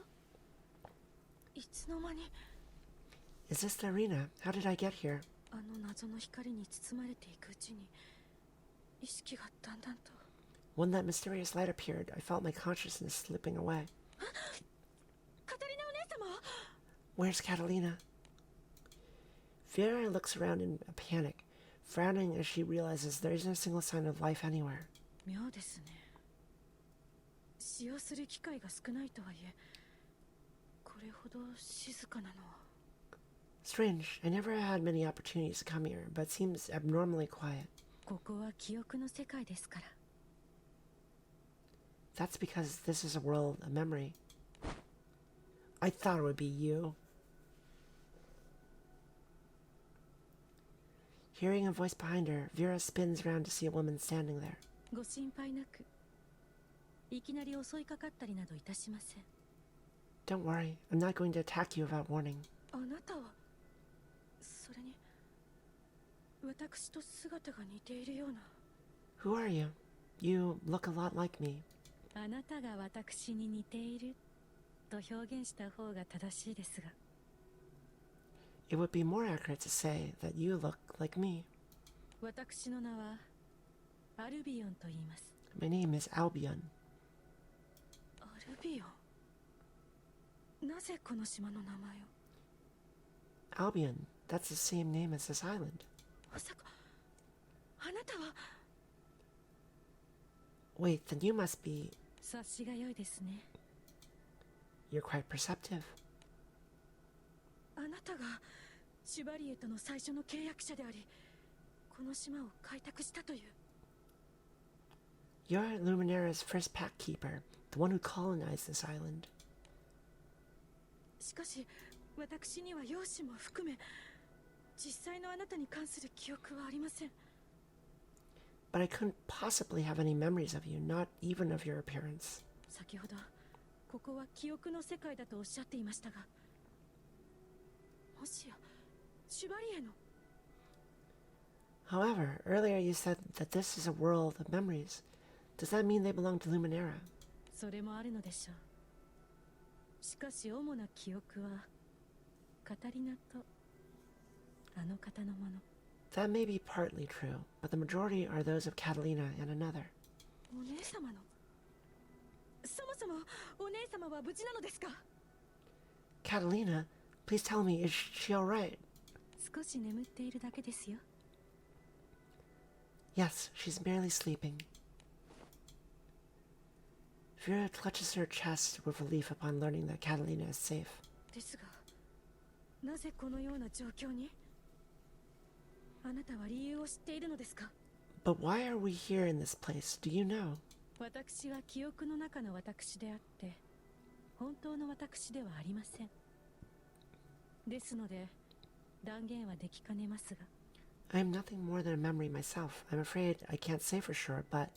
いつの間に Is this the arena? How did I get here? あの謎の光に包まれていくうちに意識がだんだんと When that mysterious light appeared, I felt my consciousness slipping away. カタリナお姉様 Where's Catalina? Vera looks around in a panic, frowning as she realizes there isn't a single sign of life anywhere. 妙ですね使用する機会が少ないとはいえこれほど静かなのは Strange, I never had many opportunities to come here, but it seems abnormally quiet. ここは記憶の世界ですから That's because this is a world of memory. I thought it would be you. Hearing a voice behind her, Vera spins around to see a woman standing there. ご心配なくいきなり襲いかかったりなどいたしません Don't worry, I'm not going to attack you without warning. あなたはそれに私と姿が似ているような Who are you? You look a lot like me. あなたが私に似ていると表現した方が正しいですが It would be more accurate to say that you look like me. 私の名はアルビオンと言います My name is Albion. アルビオンなぜこの島の名前を Albion, that's the same name as this island. まさかあなたは Wait, then you must be... 察しが良いですね You're quite perceptive. あなたがシュバリエとの最初の契約者でありこの島を開拓したという You're Luminara's first pack keeper, the one who colonized this island. しかし私には容姿も含め実際のあなたに関する記憶はありません But I couldn't possibly have any memories of you, not even of your appearance. 先ほどここは記憶の世界だとおっしゃっていましたがもしやシュバリエの However, earlier you said that this is a world of memories. Does that mean they belong to Luminara? それもあるのでしょうしかし主な記憶はカタリナとあの方のもの That may be partly true, but the majority are those of Catalina and another. お姉様のそもそもお姉様は無事なのですか Catalina, please tell me, is she alright? 少し眠っているだけですよ Yes, she's merely sleeping. Vera clutches her chest with relief upon learning that Catalina is safe. ですがなぜこのような状況にあなたは理由を知っているのですか But why are we here in this place? Do you know? 私は記憶の中の私であって本当の私ではありませんですので断言はできかねますが I am nothing more than a memory myself. I'm afraid I can't say for sure, but...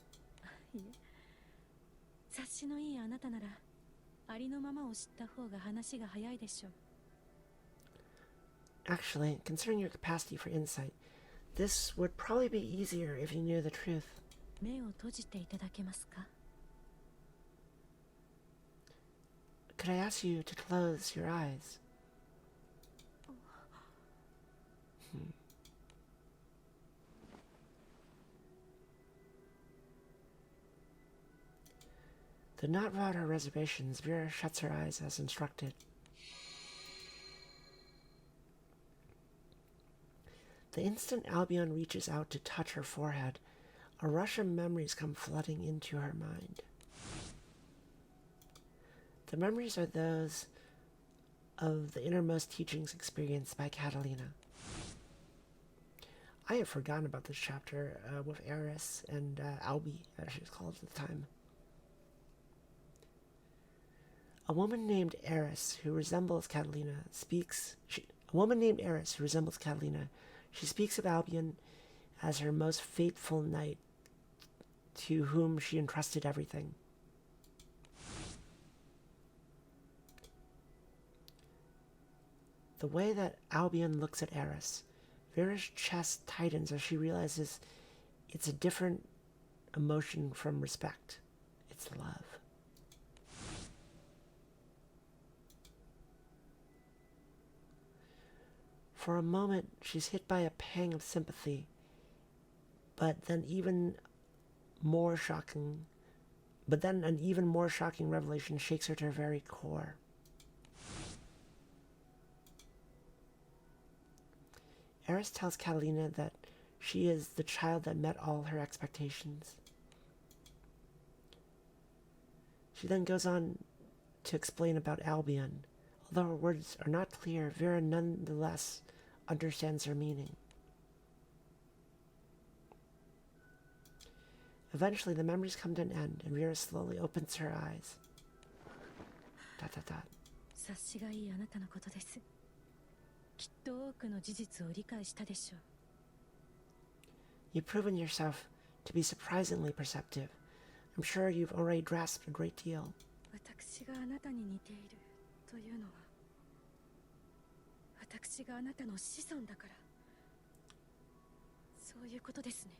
いえ察しのいいあなたならありのままを知った方が話が早いでしょう Actually, considering your capacity for insight, this would probably be easier if you knew the truth. 目を閉じていただけますか Could I ask you to close your eyes? Though not without her reservations, Vera shuts her eyes as instructed. The instant Albion reaches out to touch her forehead, a rush of memories come flooding into her mind. The memories are those of the innermost teachings experienced by Catalina. I had forgotten about this chapter with Eris and Albi, as she was called at the time. A woman named Eris, who resembles Catalina, speaks She speaks of Albion as her most faithful knight, to whom she entrusted everything. the way that Albion looks at Eris, Vera's chest tightens as she realizes it's a different emotion from respect. It's love. For a moment, she's hit by a pang of sympathy, but then an even more shocking revelation shakes her to her very core. Eris tells Catalina that she is the child that met all her expectations. She then goes on to explain about Albion. Although her words are not clear, Vera nonetheless understands her meaning. Eventually, the memories come to an end, and Vera slowly opens her eyes. ... 察しがいいあなたのことです。きっと多くの事実を理解したでしょう。 You've proven yourself to be surprisingly perceptive. I'm sure you've already grasped a great deal. 私があなたに似ているというのは、私があなたの子孫だから。そういうことですね。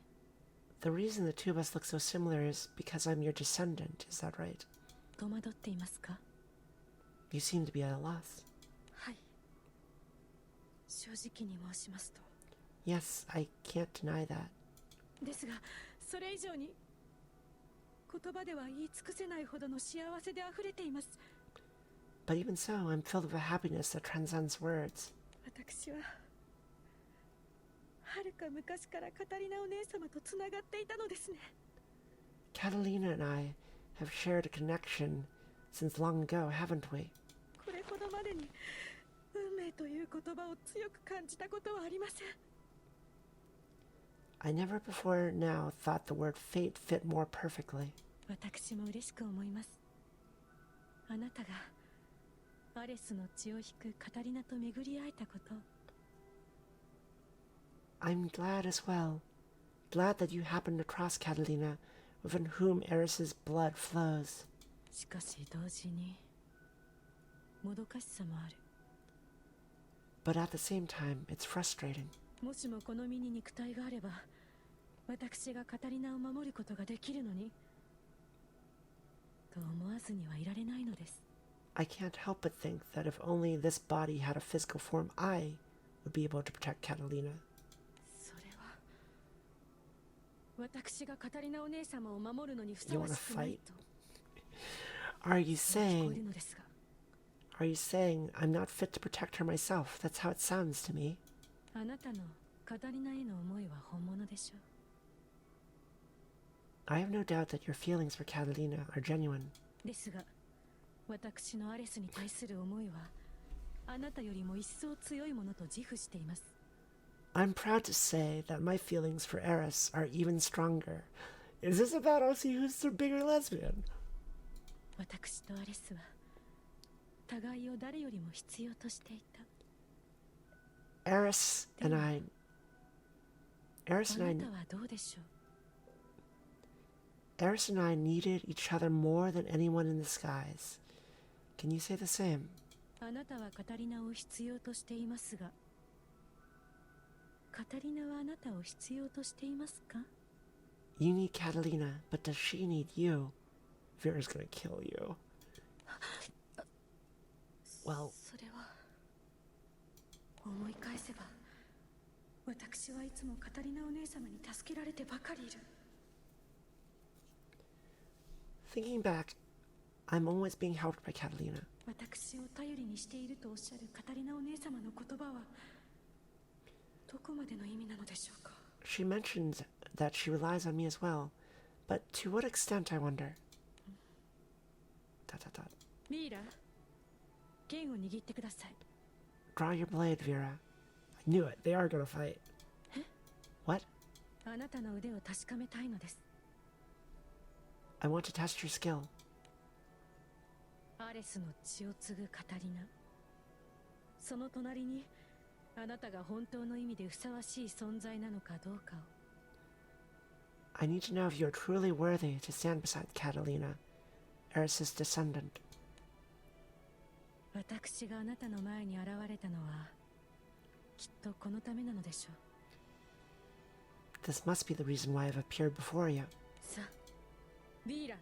The reason the two of us look so similar is because I'm your descendant, is that right? 戸惑っていますか？ You seem to be at a loss. はい。正直に申しますと。 Yes, I can't deny that. ですが、それ以上に言葉では言い尽くせないほどの幸せで溢れています。 But even so, I'm filled with a happiness that transcends words. 私ははるか昔からカタリナお姉様とつながっていたのですね。 Catalina and I have shared a connection since long ago, haven't we? これほどまでに運命という言葉を強く感じたことはありません。 I never before now thought the word fate fit more perfectly. 私も嬉しく思います。あなたがアレスの血を引くカタリナと巡り会えたこと。 I'm glad as well. Glad that you happened to cross Catalina, within whom Eris's blood flows. しかし同時にもどかしさもある。 But at the same time, it's frustrating. もしもこの身に肉体があれば、私がカタリナを守ることができるのに、と思わずにはいられないのです。 I can't help but think that if only this body had a physical form, I would be able to protect Catalina. それは私がカタリナお姉様を守るのにふさわしくないと。 Are you 聞こえる saying のですが、 Are you saying I'm not fit to protect her myself? That's how it sounds to me. あなたのカタリナへの思いは本物でしょう。 I have no doubt that your feelings for Catalina are genuine. ですが、私のアレスに対する思いはあなたよりも一層強いものと自負しています。 I'm proud to say that my feelings for Eris are even stronger. Is this about us who's the bigger lesbian? 私とアレスは互いを誰よりも必要としていた。 Eris and I あ Eris な and たはどうでしょう。 Eris and I needed each other more than anyone in the skies. Can you say the same? あなたはカタリナを必要としていますが、カタリナはあなたを必要としていますか？ You need Catalina, but does she need you? Vera's gonna kill you. Well, それは思い返せば、私はいつもカタリナお姉様に助けられてばかりいる。 thinking back, I'm always being helped by Catalina. 私を頼りにしているとおっしゃるカタリナお姉様の言葉はどこまでの意味なのでしょうか。 She mentions that she relies on me as well, but to what extent, I wonder? ... ミイラ、剣を握ってください。 Draw your blade, Vira. I knew it. They are gonna fight. What? あなたの腕を確かめたいのです。 I want to test your skill. アレスの血を継ぐカタリナ、その隣にあなたが本当の意味でふさわしい存在なのかどうかを。 I need to know if you're truly worthy to stand beside Catalina, Eris's descendant. 私があなたの前に現れたのはきっとこのためなのでしょう。 This must be the reason why I've appeared before you. さあ、ビーラ、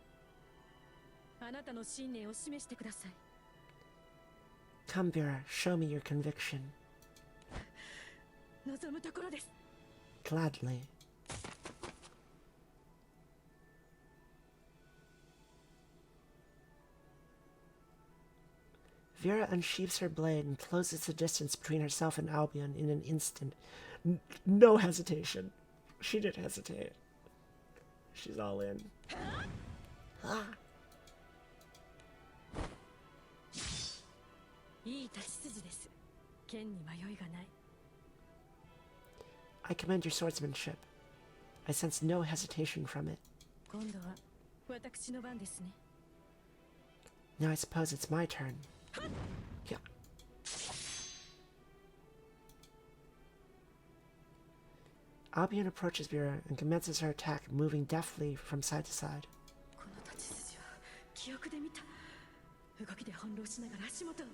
あなたの信念を示してください。 Come, Vira, show me your conviction. 望むところです。 Gladly. Vira unsheaths her blade and closes the distance between herself and Albion in an instant. No hesitation. She didn't hesitate. She's all in. Ah. いい立ち筋です。剣に迷いがない。 I commend your swordsmanship. I sense no hesitation from it. 今度は私の番ですね。 Now I suppose it's my turn. Yeah. Albion approaches Vira and commences her attack, moving deftly from side to side. この立ち筋は記憶で見た。動きで翻弄しながら足元を。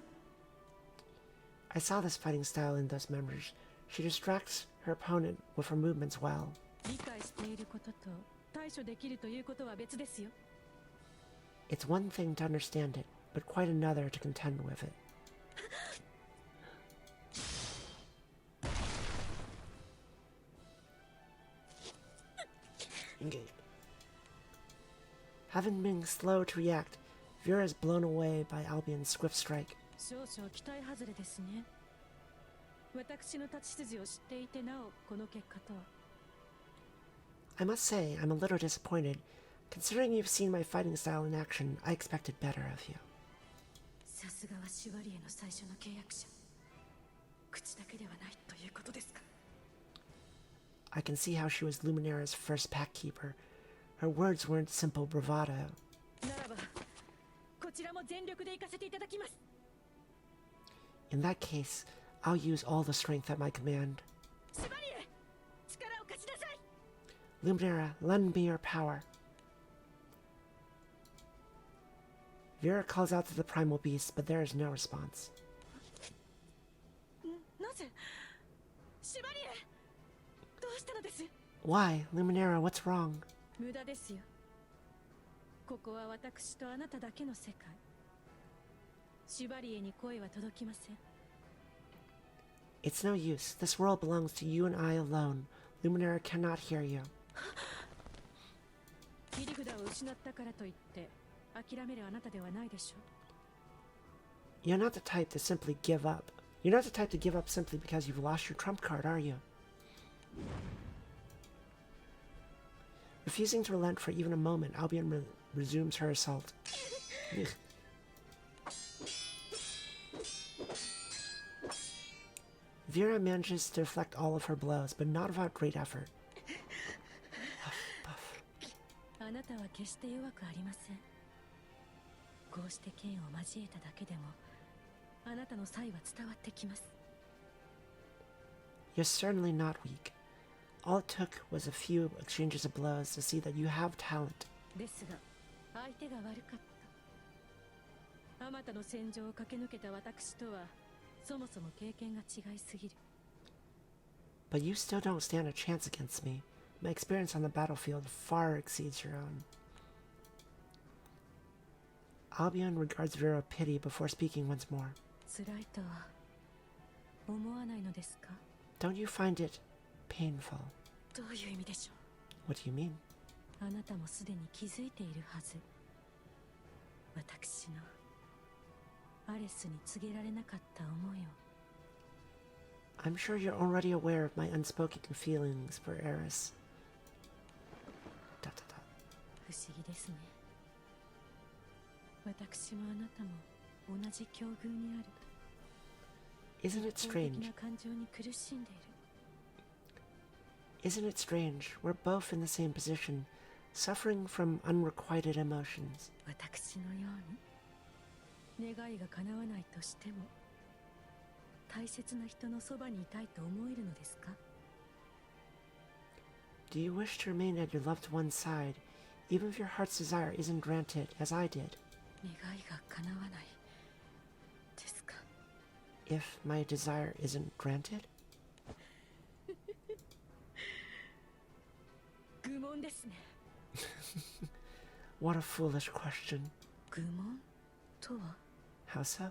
I saw this fighting style in those memories. She distracts her opponent with her movements well. 理解していることと対処できるということは別ですよ。 It's one thing to understand it, but quite another to contend with it. Engage. Having been slow to react, Vira is blown away by Albion's swift strike. 少々期待外れですね。私の立ち筋を知っていてなおこの結果とは。 I must say, I'm a little disappointed. Considering you've seen my fighting style in action, I expected better of you. さすがはシュバリエの最初の契約者。口だけではないということですか。 I can see how she was Luminara's first pack keeper. Her words weren't simple bravado. ならば、こちらも全力で行かせていただきます。 In that case, I'll use all the strength at my command. シュバリエ、力を貸しなさい。 Luminara, lend me your power. Vira calls out to the primal beast, but there is no response. なぜシュバリエ、どうしたのです。 Why? Luminara, what's wrong? 無駄ですよ。ここは私とあなただけの世界。シュバリエに声は届きません。 It's no use. This world belongs to you and I alone. Luminara cannot hear you. 切り札を失ったからといって諦めるあなたではないでしょう。 You're not the type to simply give up. You're not the type to give up simply because you've lost your trump card, are you? Refusing to relent for even a moment, Albion resumes her assault. Vira manages to deflect all of her blows, but not without great effort. Puff, puff. あなたは決して弱くありません。こうして剣を交えただけでもあなたの才は伝わってきます。 You're certainly not weak. All it took was a few exchanges of blows to see that you have talent. ですが相手が悪かった。あまたの戦場を駆け抜けた私とはそもそも経験が違いすぎる。 But you still don't stand a chance against me. My experience on the battlefield far exceeds your own. Albion regards Vira with pity before speaking once more. 辛いとは思わないのですか。 Don't you find it painful? どういう意味でしょ What do you mean? う。あなたもすでに気づいているはず。私のアレスに告げられなかった思いを。 I'm sure you're already aware of my unspoken feelings for Eris. ... 不思議ですね。私もあなたも同じ境遇にある。 Isn't it 一方的 strange? な感情に苦しんでいる。 Isn't it strange? We're both in the same position, suffering from unrequited emotions. 私のように願いが叶わないとしても大切な人のそばにいたいと思えるのですか。 Do you wish to remain at your loved one's side, even if your heart's desire isn't granted, as I did? 願いが叶わないです if my desire isn't granted? 愚問ですね。 What a foolish question. 愚問とは How so?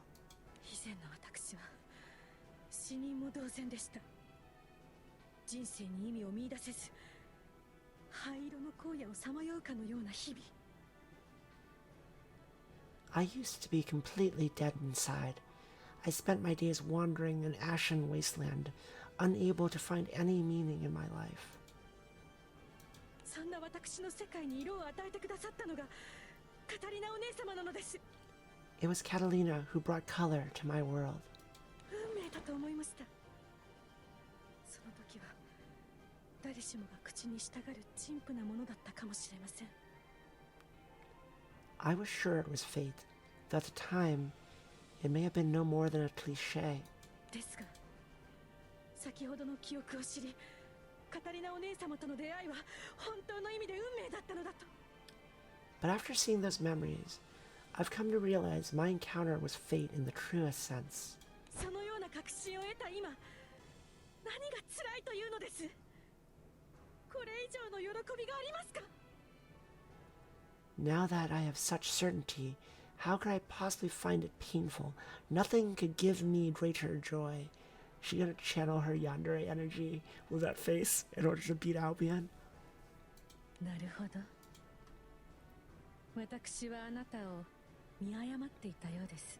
以前の私は死人も同然でした。人生に意味を見出せず灰色の荒野をさまようかのような日々。 I used to be completely dead inside. I spent my days wandering an ashen wasteland, unable to find any meaning in my life. そんな私の世界に色を与えてくださったのがカタリナお姉様なのです。 It was Catalina who brought color to my world. 運命だと思いました。その時は誰しもが口に従る陳腐なものだったかもしれません。 I was sure it was fate, though at the time, it may have been no more than a cliché. ですが先ほどの記憶を知り、カタリナお姉様との出会いは本当の意味で運命だったのだと。 But after seeing those memories, I've come to realize my encounter was fate in the truest sense. そのような確信を得た今、何が辛いというのです。これ以上の喜びがありますか？ Now that I have such certainty, how could I possibly find it painful? Nothing could give me greater joy. She gonna channel her yandere energy with that face in order to beat Albion? なるほど。私はあなたを見誤っていたようです。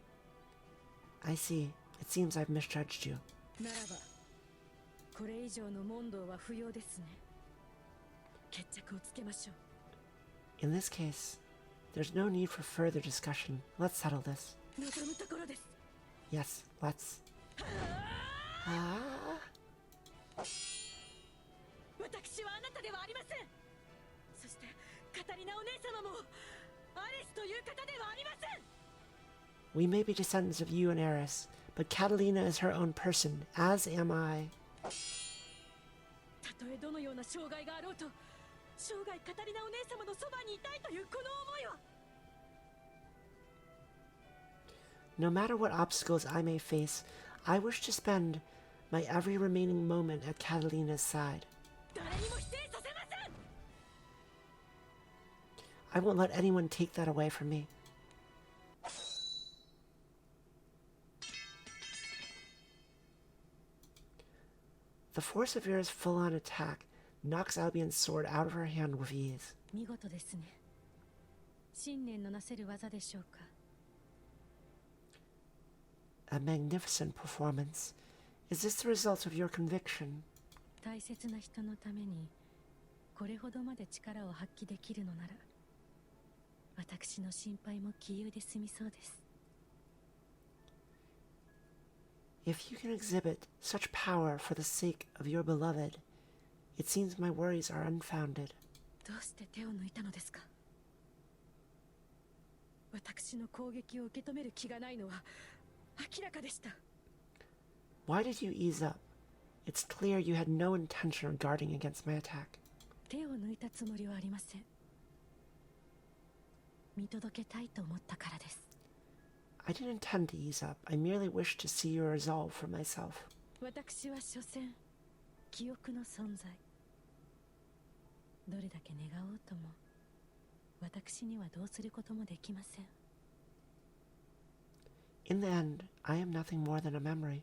I see. It seems I've misjudged you. ならば、これ以上の問答は不要ですね。決着をつけましょう。 In this case, there's no need for further discussion. Let's settle this. 望むところです。 Yes, let's. 私はあなたではありません。そしてカタリナお姉様もアレスという方ではありません。 We may be descendants of you and Eris, but Catalina is her own person, as am I. たとえどのような障害があろうと、生涯カタリナお姉様のそばにいたいというこの思いは。 No matter what obstacles I may face, I wish to spend my every remaining moment at Catalina's side. 誰にも否定させません。 I won't let anyone take that away from me. The force of Vira's full-on attack knocks Albion's sword out of her hand with ease. 見事ですね。信念のなせる技でしょうか。 A magnificent performance. Is this the result of your conviction? 大切な人のためにこれほどまで力を発揮できるのなら、私の心配も杞憂で済みそうです。 If you can exhibit such power for the sake of your beloved, it seems my worries are unfounded. どうして手を抜いたのですか？私の攻撃を受け止める気がないのは明らかでした。 Why did you ease up? It's clear you had no intention of guarding against my attack. 手を抜いたつもりはありません。見届けたいと思ったからです。 I didn't intend to ease up. I merely wished to see your resolve for myself. 私は所詮記憶の存在。どれだけ願おうとも私にはどうすることもできません。 In the end, I am nothing more than a memory.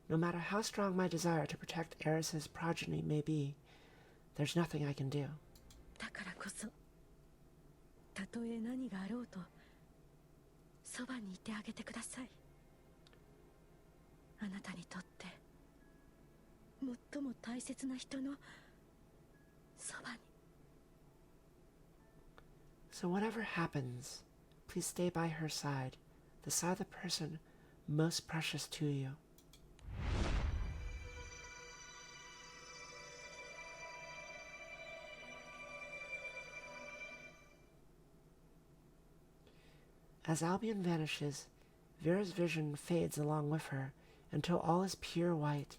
No matter how strong my desire to protect Eris's progeny may be, there's nothing I can do. だからこそ、たとえ何があろうとそばにいてあげてください。あなたにとって最も大切な人のそばに。 So whatever happens, please stay by her side, the side of the person most precious to you. As Albion vanishes, Vira's vision fades along with her until all is pure white.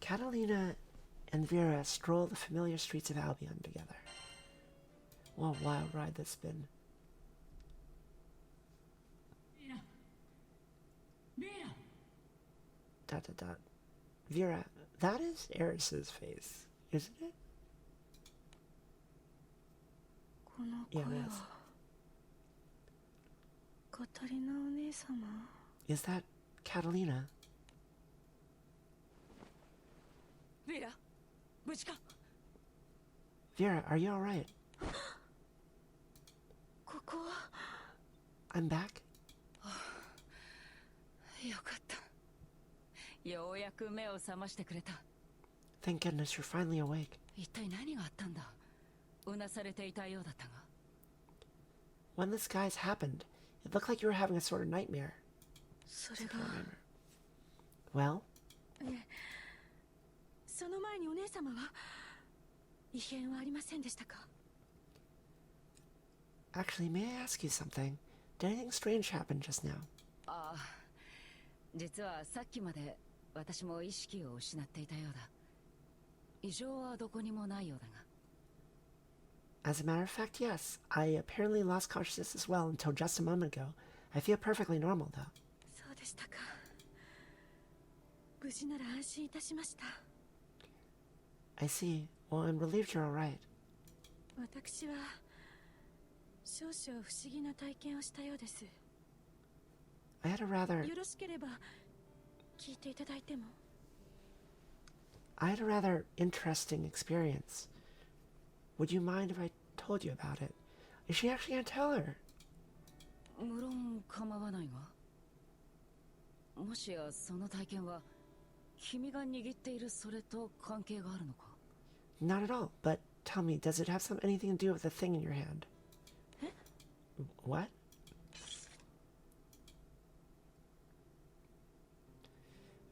Catalina and Vira stroll the familiar streets of Albion together. What a wild ride that's been. Vira! Dot dot dot. Vira, that is Eris's face, isn't it? この Yeah, 声 it は is. カタリナお姉様。 Is that Catalina? Vira! 無事か Vira, are you alright? ここは I'm back. よかった。ようやく目を覚ましてくれた。 Thank goodness you're finally awake. 一体何があったんだ。うなされていたようだったが。 When this guys happened, it looked like you were having a sort of nightmare. それが Well, その前にお姉様は異変はありませんでしたか？ actually, may I ask you something? Did anything strange happen just now? ああ、実はさっきまで私も意識を失っていたようだ。異常はどこにもないようだが。 As a matter of fact, yes. I apparently lost consciousness as well until just a moment ago. I feel perfectly normal, though. そうでしたか。無事なら安心いたしました。 I see. Well, I'm relieved you're alright. 私は少々不思議な体験をしたようです。 I had a rather... よろしければ聞いていただいても。 I had a rather interesting experience. Would you mind if I told you about it? Is she actually gonna tell her? 無論構わないが。もしやその体験は君が握っているそれと関係があるのか？ Not at all, but tell me, does it have anything to do with the thing in your hand? What?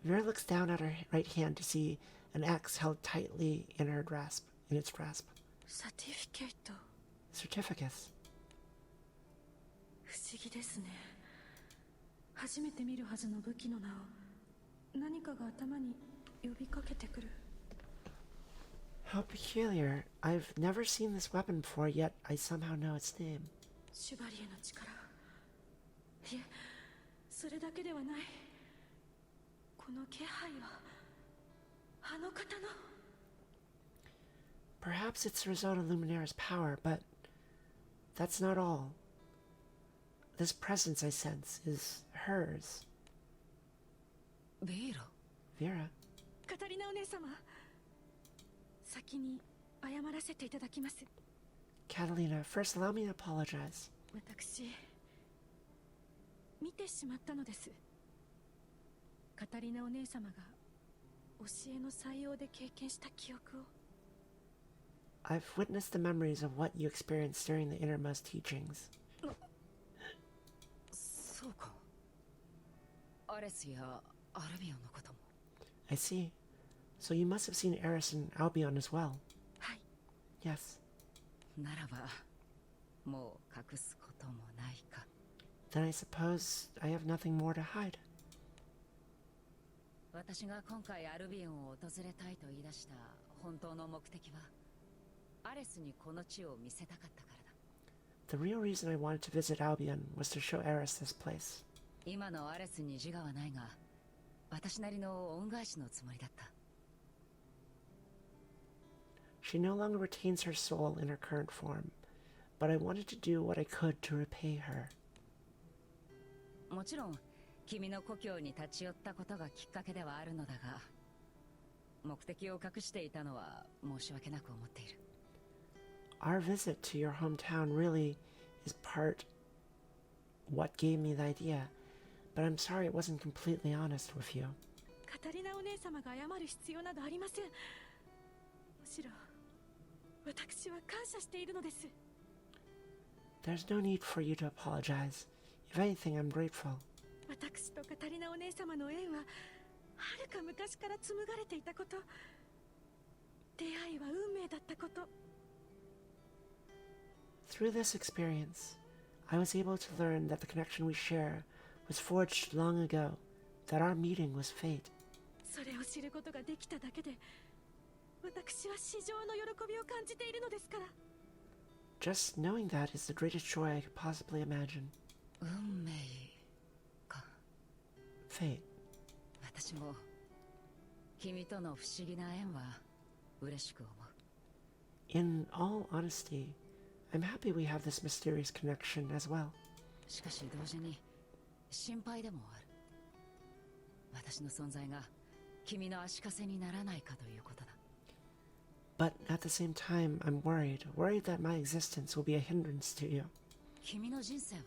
Vera looks down at her right hand to see an X held tightly in its grasp. サティフィケート。 Certificates. 不思議ですね。初めて見るはずの武器の名を何かが頭に呼びかけてくる。 How peculiar. I've never seen this weapon before, yet I somehow know its name. シュバリエの力。いえ、それだけではない。この気配はあの方の。 Perhaps it's the result of Luminare's power, but that's not all. This presence I sense is hers. ベイラ。 Vera. カタリナお姉様、先に謝らせていただきます。 Catalina, first allow me to apologize. 私、見てしまったのです。カタリナお姉様が教えの採用で経験した記憶を。 I've witnessed the memories of what you experienced during the innermost teachings. そうか。アレスやアルビオンのことも。 I see. So you must have seen Eris and Albion as well. はい。 Yes. ならば、もう隠すこともないか。 Then I suppose I have nothing more to hide. 私が今回アルビオンを訪れたいと言い出した本当の目的は、アレスにこの地を見せたかったからだ。 The real reason I wanted to visit Albion was to show Eris this place. 今のアレスに自我はないが、私なりの恩返しのつもりだった。 She no longer retains her soul in her current form, but I wanted to do what I could to repay her. もちろん、君の故郷に立ち寄ったことがきっかけではあるのだが、目的を隠していたのは申し訳なく思っている。 Our visit to your hometown really is part what gave me the idea, but I'm sorry it wasn't completely honest with you. カタリナお姉様が謝る必要などありません。むしろ私は感謝しているのです。 There's no need for you to apologize. If anything, I'm grateful. 私とカタリナお姉様の縁ははるか昔から紡がれていたこと、出会いは運命だったこと。 Through this experience, I was able to learn that the connection we share was forged long ago, that our meeting was fate. それを知ることができただけで私は至上の喜びを感じているのですから。 Just knowing that is the greatest joy I could possibly imagine. 運命か。 Fate. 私も君との不思議な縁は嬉しく思う。 In all honesty, I'm happy we have this mysterious connection as well. しかし同時に心配でもある。私の存在が君の足かせにならないかということだ。 But at the same time, I'm worried that my existence will be a hindrance to you. 君の人生は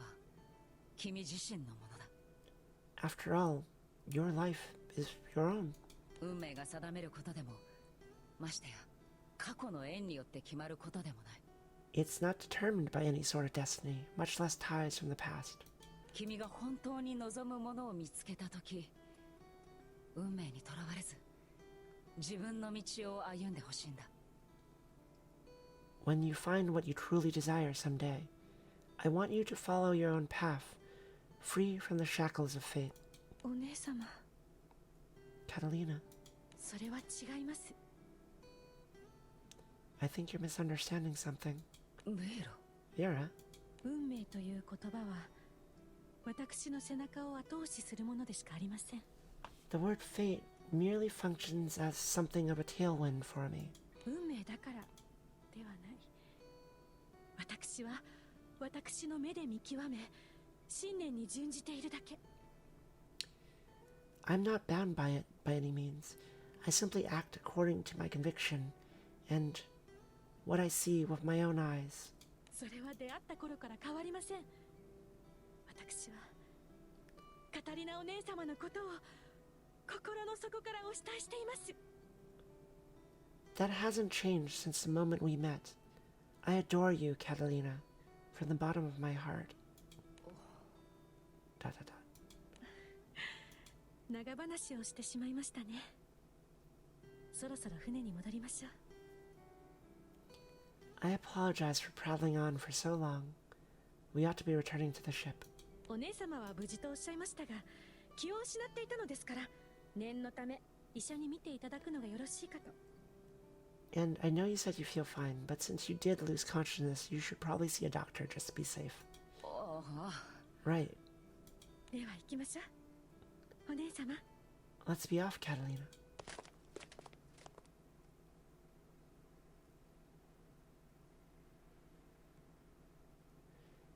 君自身のものだ。 After all, your life is your own. 運命が定めることでも、ましてや過去の縁によって決まることでもない。 It's not determined by any sort of destiny, much less ties from the past. 君が本当に望むものを見つけたとき、運命にとらわれず自分の道を歩んでほしいんだ。 When you find what you truly desire someday, I want you to follow your own path, free from the shackles of fate. お姉様、 Catalina, それは違います。 I think you're misunderstanding something. ベイロ、 Vira, 運命という言葉は私の背中を後押しするものでしかありません。 the word fate merely functions as something of a tailwind for me. 運命だからではない。私は私の目で見極め、信念に準じているだけ。 I'm not bound by it by any means. I simply act according to my conviction and what I see with my own eyes. それは出会った頃から変わりません。私はカタリナお姉様のことを心の底からお慕いしています。 That hasn't changed since the moment we met. I adore you, Catalina, from the bottom of my heart. Dot, dot, dot. 長話をしてしまいましたね。そろそろ船に戻りましょう。 I apologize for prattling on for so long. We ought to be returning to the ship. お姉様は無事とおっしゃいましたが、気を失っていたのですから、念のため医者に診ていただくのがよろしいかと。 And I know you said you feel fine, but since you did lose consciousness, you should probably see a doctor just to be safe. ああ、 Right. では行きましょう。お姉様。 Let's be off, Catalina.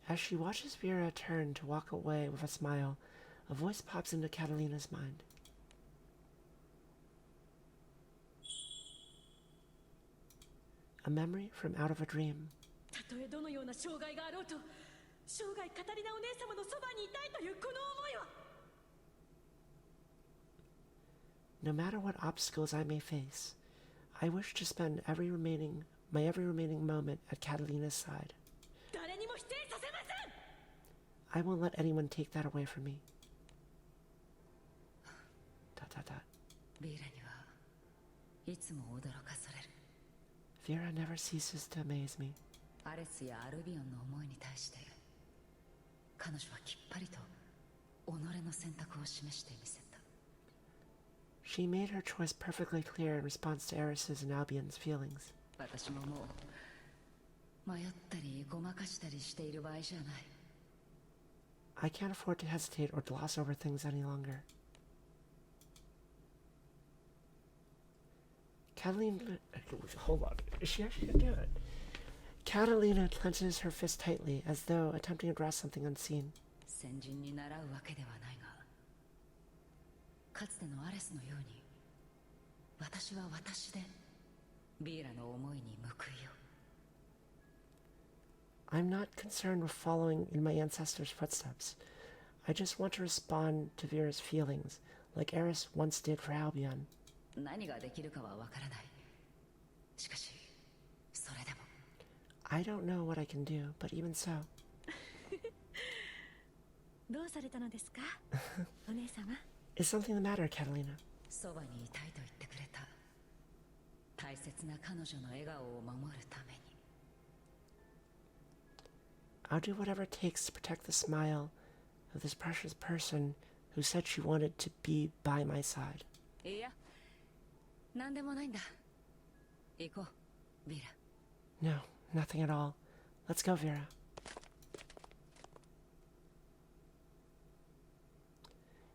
As she watches Vera turn to walk away with a smile, a voice pops into Catalina's mind. A memory from out of a dream. たとえどのような障害があろうと、生涯カタリナお姉様のそばにいたいというこの思いは。 No matter what obstacles I may face, I wish to spend my every remaining moment at Catalina's side. 誰にも否定させません。 I won't let anyone take that away from me. Dot, dot, dot. ビーラにはいつも驚かされる。 Vira never ceases to amaze me. アレスやアルビオンの思いに対して彼女はきっぱりと己の選択を示してみせた。 She made her choice perfectly clear in response to Eris's and Albion's feelings. 私ももう迷ったりごまかしたりしている場合じゃない。 I can't afford to hesitate or gloss over things any longer. Catalina... Hold on. Is she actually gonna do it? Catalina clenches her fist tightly, as though attempting to grasp something unseen. 先人に習うわけではないが、かつてのアレスのように私は私でビーラの思いに報いよう。 I'm not concerned with following in my ancestors' footsteps. I just want to respond to Vira's feelings, like Eris once did for Albion. 何ができるかはわからない。しかしそれでも I don't know what I can do, but even so. どうされたのですか、お姉様。 Is something the matter, Catalina? そばにいたいと言ってくれた。大切な彼女の笑顔を守るために。 I'll do whatever it takes to protect the smile of this precious person who said she wanted to be by my side. いや、何でもないんだ。行こう、ビラ。 No, nothing at all. Let's go, Vira.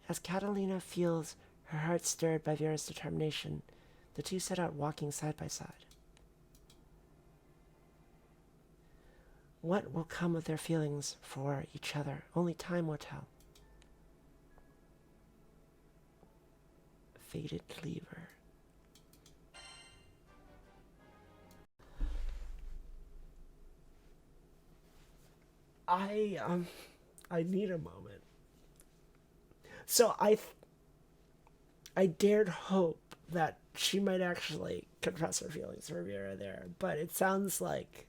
As Catalina feels her heart stirred by Vira's determination, the two set out walking side by side. What will come of their feelings for each other? Only time will tell. Faded cleaver. I need a moment. So I dared hope that she might actually confess her feelings for Vera there, but it sounds like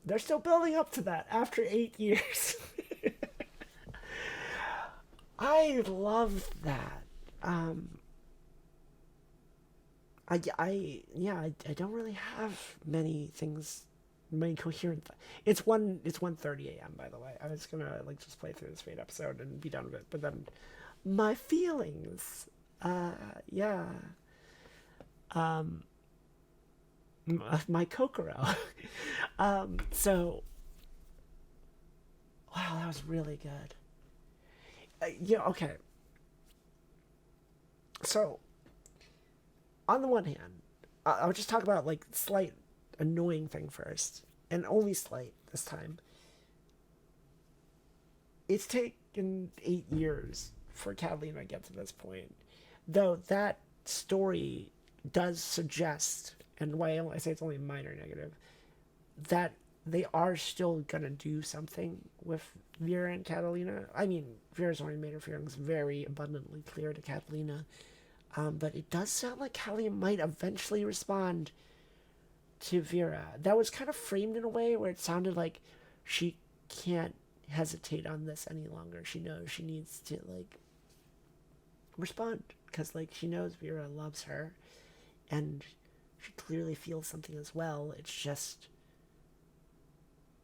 they're still building up to that after 8 years. I love that. I don't really have many things, many coherent. It's 1:30 a.m. by the way. I was gonna like just play through this Fate episode and be done with it, but then my feelings, yeah, my Kokoro. So wow, that was really good. Yeah, okay. So on the one hand, I'll just talk about like slight annoying thing first, and only slight this time. It's taken 8 years for Catalina to get to this point, though that story does suggest, and why I say it's only a minor negative, that they are still gonna do something with Vira and Catalina. I mean, Vira's already made her feelings very abundantly clear to Catalina, but it does sound like Catalina might eventually respond to Vira. That was kind of framed in a way where it sounded like she can't hesitate on this any longer. She knows she needs to like respond because like she knows Vira loves her and she clearly feels something as well. It's just,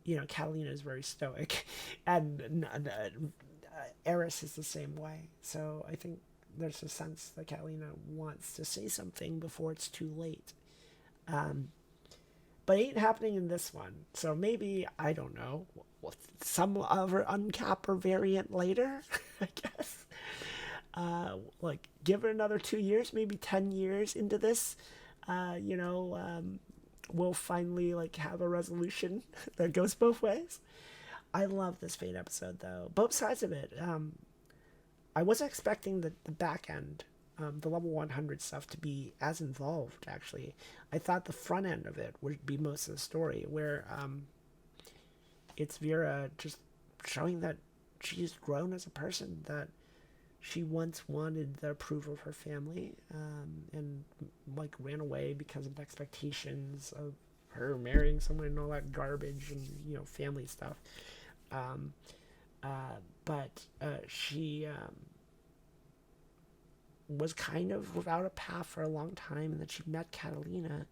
you know, Catalina is very stoic and Eris is the same way. So I think there's a sense that Catalina wants to say something before it's too late. But it ain't happening in this one. So maybe, I don't know, some other uncap or variant later, I guess. Like, give it another 2 years, maybe 10 years into this. We'll finally, like, have a resolution that goes both ways. I love this Fate episode, though. Both sides of it. I wasn't expecting the back end, the level 100 stuff to be as involved, actually. I thought the front end of it would be most of the story, where it's Vira just showing that she's grown as a person, that she once wanted the approval of her family, and like ran away because of expectations of her marrying someone and all that garbage and, you know, family stuff. But she was kind of without a path for a long time, and then she met Catalina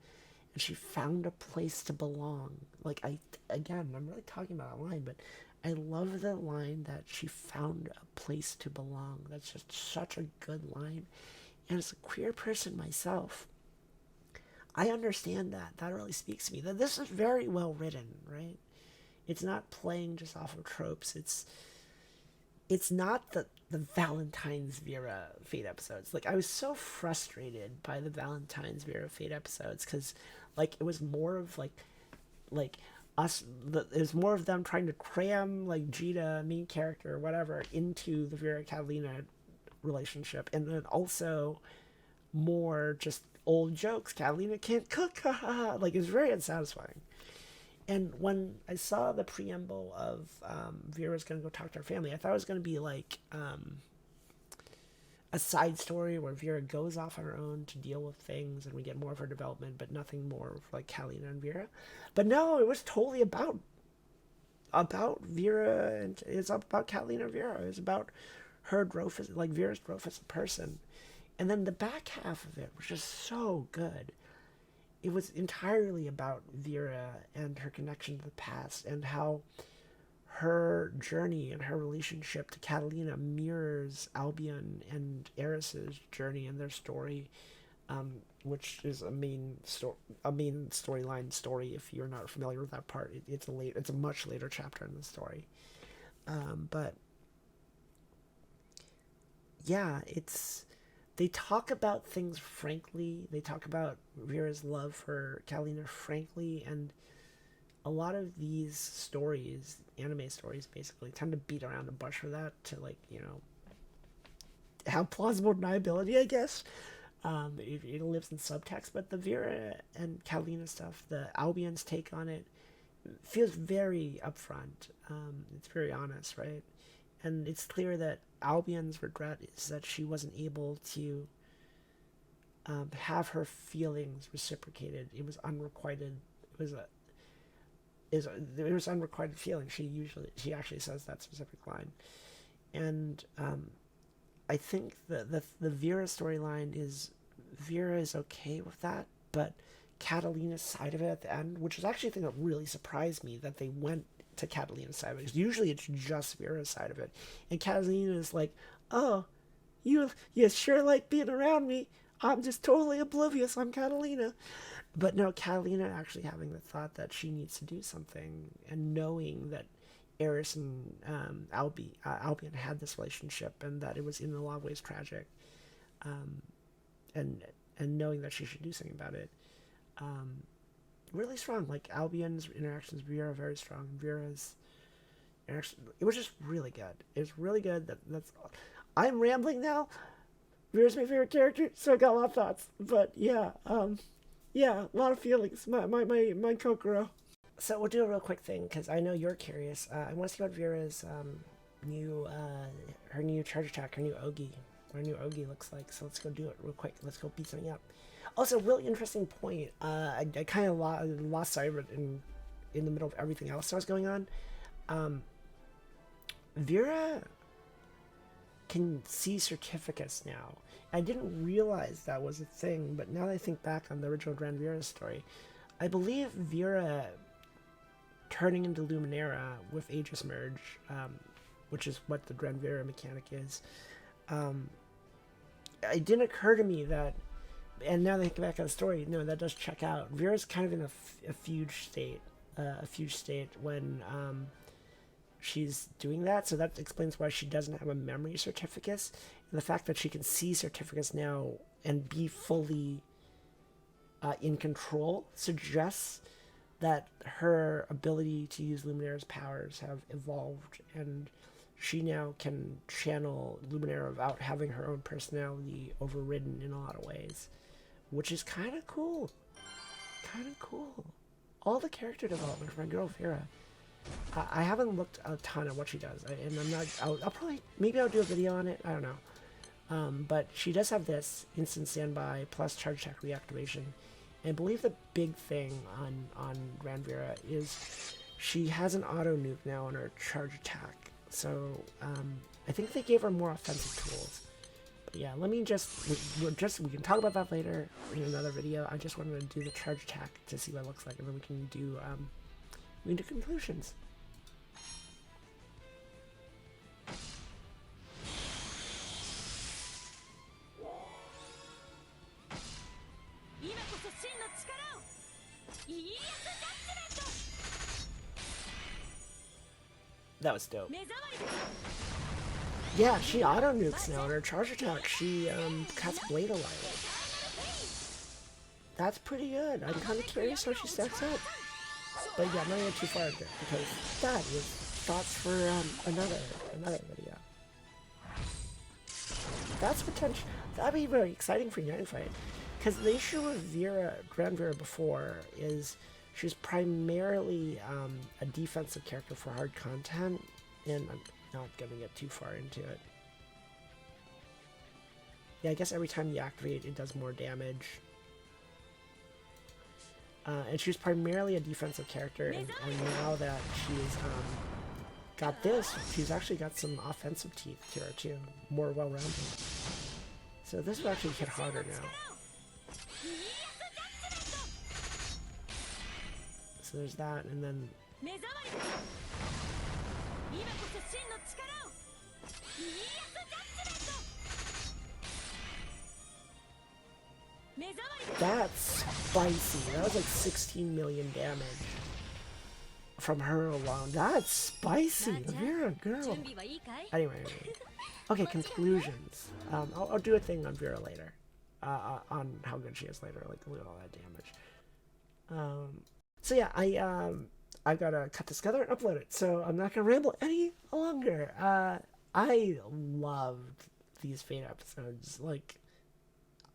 and she found a place to belong. Like, I'm really talking about a line, but I love the line that she found a place to belong. That's just such a good line. And as a queer person myself, I understand that. That really speaks to me. That this is very well written, right? It's not playing just off of tropes. It's not the Valentine's Vera Fate episodes. Like, I was so frustrated by the Valentine's Vera Fate episodes because, like, it was more of like it was more of them trying to cram like Gita, main character or whatever, into the Vera Catalina relationship, and then also more just old jokes. Catalina can't cook, haha. Like, it's very unsatisfying. And when I saw the preamble of Vera's going to go talk to her family, I thought it was going to be like a side story where Vera goes off on her own to deal with things and we get more of her development, but nothing more of like Catalina and Vera. But no, it was totally about Vera, and it's about Catalina and Vera. It's about her growth, like Vera's growth as a person. And then the back half of it was just so good. It was entirely about Vira and her connection to the past and how her journey and her relationship to Catalina mirrors Albion and Eris's journey and their story. which is a main storyline story. If you're not familiar with that part, it's a much later chapter in the story. But yeah, they talk about things frankly. They talk about Vira's love for Catalina frankly, and a lot of these stories, anime stories basically, tend to beat around the bush for that to, like, you know, have plausible deniability, I guess. It lives in subtext, but the Vira and Catalina stuff, the Albion's take on it, feels very upfront. It's very honest, right? And it's clear that Albion's regret is that she wasn't able to have her feelings reciprocated. It was unrequited. It was unrequited feeling. She actually says that specific line, and I think the Vira storyline is Vira is okay with that, but Catalina's side of it at the end, which is actually a thing that really surprised me, that they went to Catalina's side of it. Because usually it's just Vira's side of it, and Catalina is like, "Oh, you sure like being around me. I'm just totally oblivious. I'm Catalina." But no, Catalina actually having the thought that she needs to do something, and knowing that Eris and Albion had this relationship, and that it was in a lot of ways tragic, and knowing that she should do something about it, really strong. Like, Albion's interactions with Vira are very strong. Vira's interaction, it was just really good. It was really good. That's I'm rambling now. Vira's my favorite character, so I got a lot of thoughts. But yeah, a lot of feelings. My Kokoro. So we'll do a real quick thing, because I know you're curious. I want to see what Vira's her new charge attack, her new Ogi looks like. So let's go do it real quick. Let's go beat something up. Also, really interesting point. I kind of lost sight of it in the middle of everything else that was going on. Vira can see certificates now. I didn't realize that was a thing, but now that I think back on the original Grand Vira story, I believe Vira turning into Luminera with Aegis Merge, which is what the Grand Vira mechanic is, it didn't occur to me that, and now that I think back on the story, no, that does check out. Vira's kind of in a fugue state when she's doing that, so that explains why she doesn't have a memory certificate. And the fact that she can see certificates now and be fully in control suggests that her ability to use Luminera's powers have evolved, and she now can channel Luminera without having her own personality overridden in a lot of ways, which is kind of cool. All the character development for my girl Vira. I haven't looked a ton at what she does, and I'm not. I'll probably, maybe I'll do a video on it. I don't know. But she does have this instant standby plus charge attack reactivation. And I believe the big thing on Grand Vira is she has an auto nuke now on her charge attack. So I think they gave her more offensive tools. But yeah, let me we can talk about that later in another video. I just wanted to do the charge attack to see what it looks like, and then we can do conclusions. That was dope. Yeah, she auto nukes now on her charge attack. She cuts Blade alive. That's pretty good. I'm kind of curious how she stacks up. But yeah, I'm not going to get too far into it, because that is thoughts for another video. That's potential. That'd be very exciting for United Fight, because the issue with Grand Vira before is she's primarily a defensive character for hard content, and I'm not going to get too far into it. Yeah, I guess every time you activate, it does more damage. And she was primarily a defensive character, and now that she's got this, she's actually got some offensive teeth to her too, more well-rounded. So this will actually hit harder now. So there's that, and then... That's spicy. That was like 16 million damage from her alone. That's spicy. Vera, girl. Anyway. Okay, conclusions. I'll do a thing on Vera later. On how good she is later. Like, look at all that damage. So yeah, I've got to cut this together and upload it. So I'm not going to ramble any longer. I loved these Fate episodes. Like,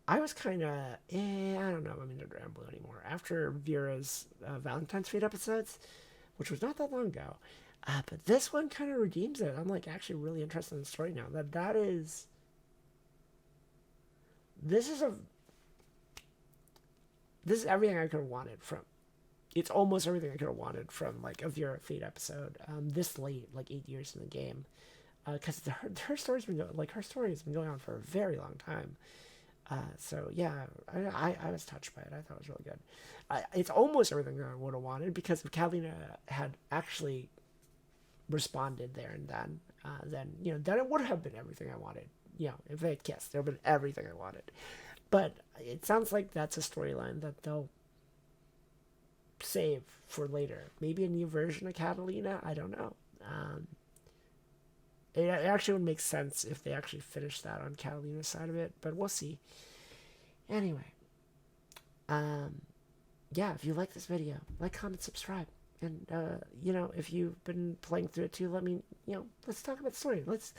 I was kind of, I don't know if I'm into Granblue anymore. After Vira's Valentine's Fate episodes, which was not that long ago. But this one kind of redeems it. I'm like actually really interested in the story now. This is everything I could have wanted from. It's almost everything I could have wanted from like a Vira Fate episode. This late, like 8 years in the game, because her story's been her story has been going on for a very long time. So yeah, I was touched by it. I thought it was really good. It's almost everything that I would have wanted, because if Catalina had actually responded there and then then it would have been everything I wanted. If they had kissed, it would have been everything I wanted. But it sounds like that's a storyline that they'll save for later. Maybe a new version of Catalina. I don't know. It actually would make sense if they actually finished that on Catalina's side of it, but we'll see. Anyway, yeah, if you like this video, like, comment, subscribe. And, if you've been playing through it too, let me, let's talk about the story. Let's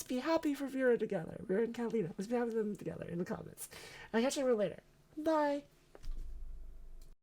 be happy for Vira together. Vira and Catalina. Let's be happy for them together in the comments. I'll catch you later. Bye.